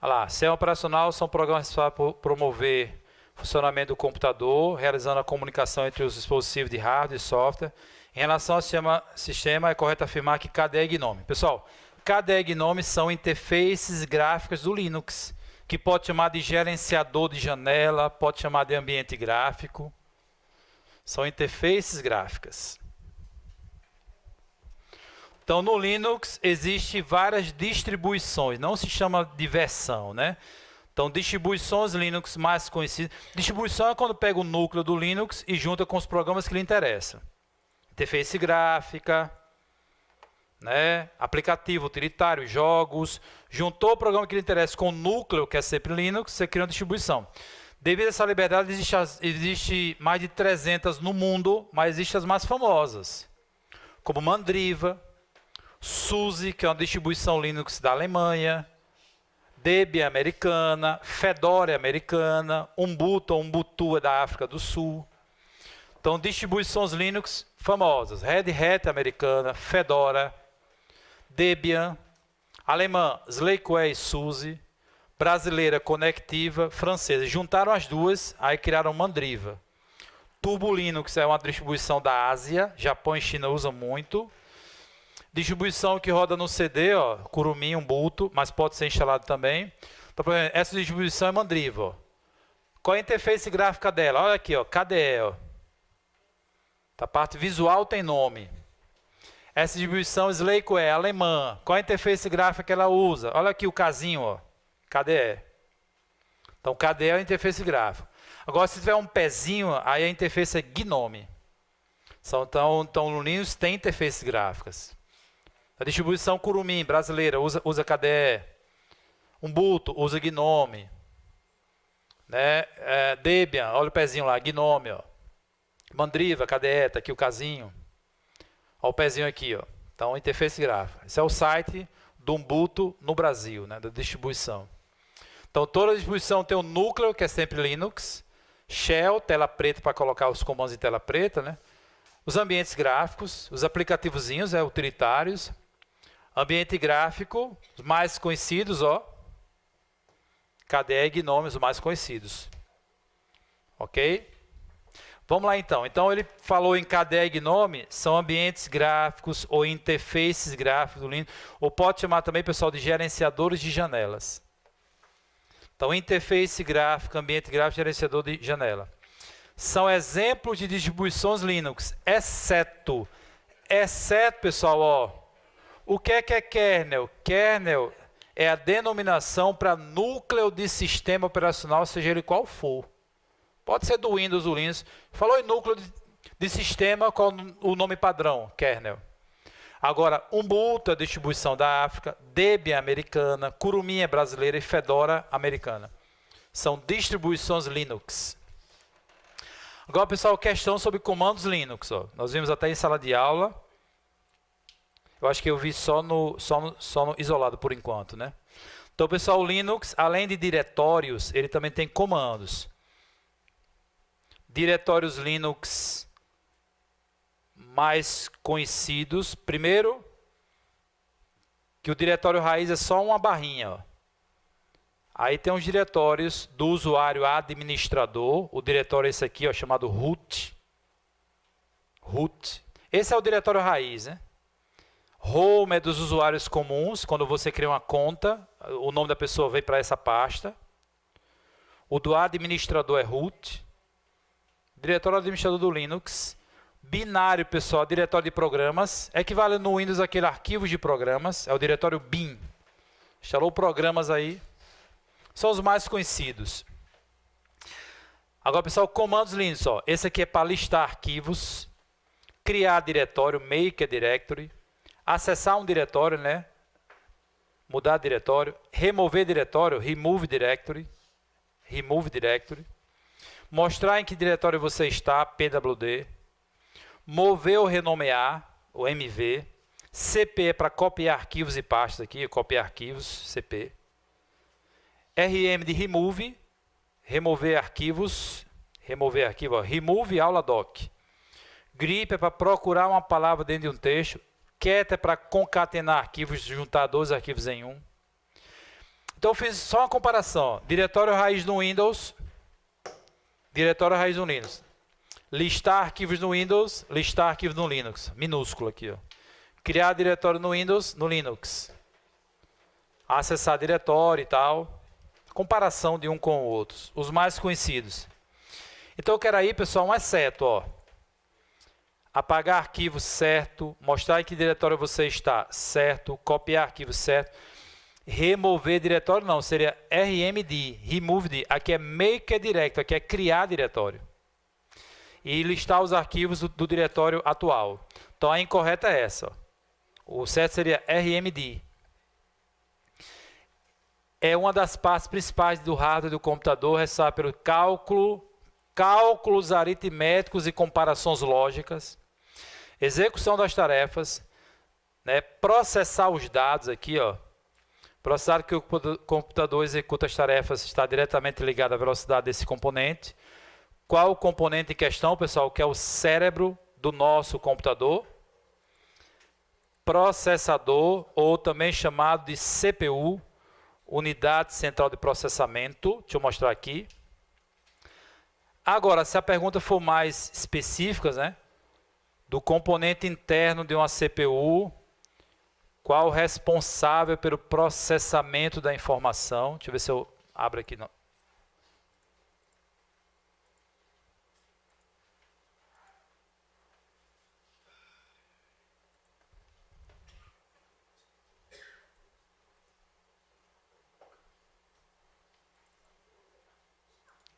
Olha lá, sistema operacional são programas para promover o funcionamento do computador, realizando a comunicação entre os dispositivos de hardware e software. Em relação ao sistema, é correto afirmar que KDE e GNOME. Pessoal, KDE e GNOME são interfaces gráficas do Linux, que pode chamar de gerenciador de janela, pode chamar de ambiente gráfico. São interfaces gráficas. Então, no Linux, existem várias distribuições, não se chama de versão, né? Então, distribuições Linux mais conhecidas. Distribuição é quando pega o núcleo do Linux e junta com os programas que lhe interessam. Interface gráfica, né? Aplicativo utilitário, jogos. Juntou o programa que lhe interessa com o núcleo, que é sempre Linux, você cria uma distribuição. Devido a essa liberdade, existe mais de 300 no mundo, mas existem as mais famosas, como Mandriva, SUSE, que é uma distribuição Linux da Alemanha, Debian americana, Fedora americana, Ubuntu é da África do Sul. Então, distribuições Linux famosas, Red Hat americana, Fedora, Debian, alemã, Slackware e SUSE, brasileira, Conectiva, francesa. Juntaram as duas, aí criaram Mandriva. Turbo Linux é uma distribuição da Ásia, Japão e China usam muito. Distribuição que roda no CD, ó, Kurumin, Ubuntu, mas pode ser instalado também. Então, por exemplo, essa distribuição é Mandriva. Ó. Qual é a interface gráfica dela? Olha aqui, ó, KDE. Ó. A parte visual tem nome. Essa distribuição Slackware, alemã. Qual é a interface gráfica que ela usa? Olha aqui o casinho, ó, KDE. Então, KDE é a interface gráfica. Agora, se tiver um pezinho, aí a interface é GNOME. Então no Linux tem interfaces gráficas. A distribuição Kurumin, brasileira, usa KDE. Ubuntu, usa GNOME. Né? Debian, olha o pezinho lá, GNOME. Ó. Mandriva, KDE, está aqui o casinho. Olha o pezinho aqui. Ó. Então, interface gráfica. Esse é o site do Ubuntu no Brasil, né? Da distribuição. Então, toda distribuição tem um núcleo, que é sempre Linux. Shell, tela preta para colocar os comandos em tela preta. Né? Os ambientes gráficos, os aplicativozinhos, utilitários. Ambiente gráfico, os mais conhecidos, ó. KDE e GNOME, os mais conhecidos. Ok? Vamos lá então. Então ele falou em KDE e GNOME, são ambientes gráficos ou interfaces gráficos do Linux, ou pode chamar também, pessoal, de gerenciadores de janelas. Então, interface gráfica, ambiente gráfico, gerenciador de janela. São exemplos de distribuições Linux, exceto, pessoal, ó. O que é kernel? Kernel é a denominação para núcleo de sistema operacional, seja ele qual for. Pode ser do Windows, do Linux. Falou em núcleo de sistema, qual o nome padrão? Kernel. Agora, Ubuntu é a distribuição da África, Debian americana, Kurumin é brasileira e Fedora americana. São distribuições Linux. Agora, pessoal, questão sobre comandos Linux. Ó. Nós vimos até em sala de aula. Eu acho que eu vi só no isolado por enquanto, né? Então, pessoal, o Linux, além de diretórios, ele também tem comandos. Diretórios Linux mais conhecidos. Primeiro, que o diretório raiz é só uma barrinha. Ó. Aí tem os diretórios do usuário administrador. O diretório é esse aqui, ó, chamado root. Root. Esse é o diretório raiz, né? Home é dos usuários comuns, quando você cria uma conta, o nome da pessoa vem para essa pasta. O do administrador é root. Diretório administrador do Linux. Binário, pessoal, diretório de programas. Equivale no Windows aquele arquivo de programas, é o diretório bin. Instalou programas aí. São os mais conhecidos. Agora, pessoal, comandos Linux, ó. Esse aqui é para listar arquivos, criar diretório, make a directory, acessar um diretório, né? Mudar diretório, remover diretório, remove directory, mostrar em que diretório você está, pwd, mover ou renomear, o mv, cp é para copiar arquivos e pastas aqui, copiar arquivos, cp, rm de remove, remover arquivos, ó, remove aula doc, grep é para procurar uma palavra dentro de um texto, cat é para concatenar arquivos, juntar 12 arquivos em um. Então eu fiz só uma comparação, diretório raiz no Windows, diretório raiz no Linux, listar arquivos no Windows, listar arquivos no Linux, minúsculo aqui, ó. Criar diretório no Windows, no Linux, acessar diretório e tal, comparação de um com o outro, os mais conhecidos. Então eu quero aí, pessoal, um exceto, ó. Apagar arquivo certo, mostrar em que diretório você está certo, copiar arquivo certo, remover diretório não, seria rmd, remove, aqui é make a directory, aqui é criar diretório. E listar os arquivos do diretório atual. Então a incorreta é essa, ó. O certo seria rmd. É uma das partes principais do hardware do computador, responsável pelo cálculos aritméticos e comparações lógicas, execução das tarefas, né, processar os dados aqui, ó. Processar que o computador executa as tarefas está diretamente ligado à velocidade desse componente. Qual o componente em questão, pessoal? Que é o cérebro do nosso computador. Processador, ou também chamado de CPU, Unidade Central de Processamento. Deixa eu mostrar aqui. Agora, se a pergunta for mais específica, né, do componente interno de uma CPU, qual o responsável pelo processamento da informação? Deixa eu ver se eu abro aqui. Não.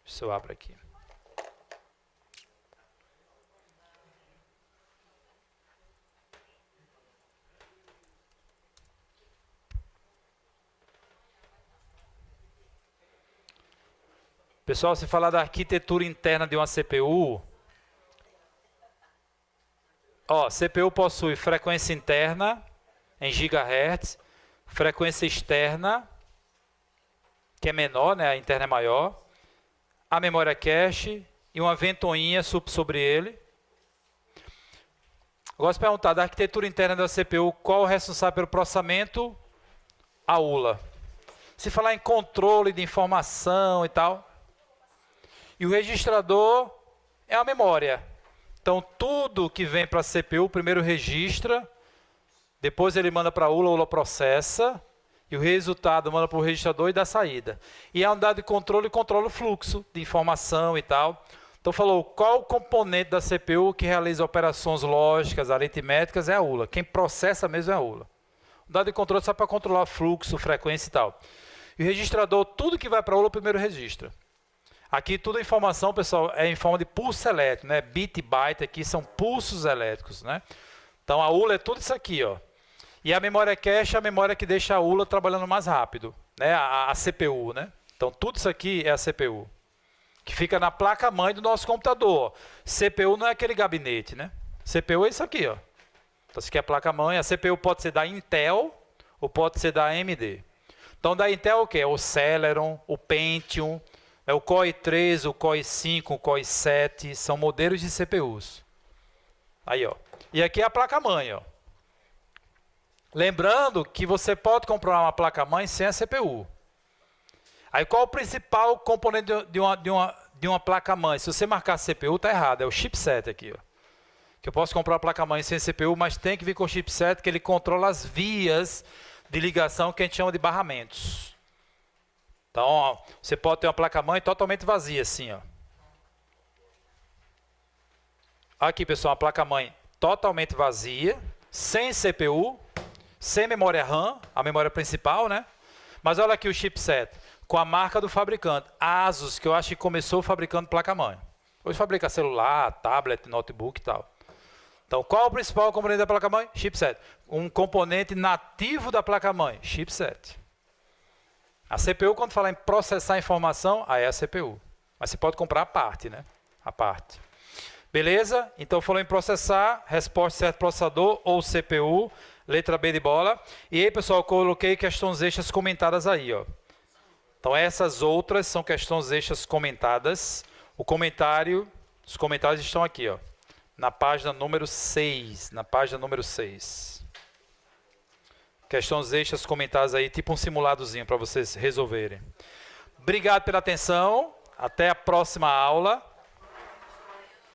Se eu abro aqui. Pessoal, se falar da arquitetura interna de uma CPU, ó, CPU possui frequência interna em gigahertz, frequência externa, que é menor, né, a interna é maior, a memória cache e uma ventoinha sobre ele. Gosto de perguntar, da arquitetura interna da CPU, qual o responsável pelo processamento? A ULA. Se falar em controle de informação e tal, e o registrador é a memória. Então, tudo que vem para a CPU, primeiro registra, depois ele manda para a ULA processa, e o resultado manda para o registrador e dá saída. E a unidade de controle controla o fluxo de informação e tal. Então, falou, qual o componente da CPU que realiza operações lógicas, aritméticas, é a ULA. Quem processa mesmo é a ULA. O dado de controle só para controlar fluxo, frequência e tal. E o registrador, tudo que vai para a ULA, primeiro registra. Aqui toda a informação, pessoal, é em forma de pulso elétrico, né? Bit e byte aqui são pulsos elétricos, né? Então a ULA é tudo isso aqui, ó. E a memória cache é a memória que deixa a ULA trabalhando mais rápido, né? A CPU, né? Então tudo isso aqui é a CPU, que fica na placa-mãe do nosso computador. CPU não é aquele gabinete, né? CPU é isso aqui, ó. Então isso aqui é a placa-mãe. A CPU pode ser da Intel ou pode ser da AMD. Então da Intel o quê? O Celeron, o Pentium, o Core 3, o Core 5, o Core 7, são modelos de CPUs. Aí, ó. E aqui é a placa-mãe, ó. Lembrando que você pode comprar uma placa-mãe sem a CPU. Aí qual o principal componente de uma placa-mãe? Se você marcar CPU, tá errado. É o chipset aqui, ó. Que eu posso comprar uma placa-mãe sem CPU, mas tem que vir com o chipset, que ele controla as vias de ligação que a gente chama de barramentos. Então, ó, você pode ter uma placa-mãe totalmente vazia, assim, ó. Aqui, pessoal, uma placa-mãe totalmente vazia, sem CPU, sem memória RAM, a memória principal, né? Mas olha aqui o chipset. com a marca do fabricante. ASUS, que eu acho que começou fabricando placa-mãe. Hoje fabrica celular, tablet, notebook e tal. Então, qual é o principal componente da placa-mãe? Chipset. Um componente nativo da placa-mãe, chipset. A CPU, quando fala em processar informação, aí é a CPU. Mas você pode comprar a parte, né? A parte. Beleza? Então, falou em processar, resposta certo processador ou CPU, letra B de bola. E aí, pessoal, eu coloquei questões extras comentadas aí, ó. Então, essas outras são questões extras comentadas. Os comentários estão aqui, ó. Na página número 6. Na página número 6. Questões extras comentadas aí, tipo um simuladozinho para vocês resolverem. Obrigado pela atenção. Até a próxima aula.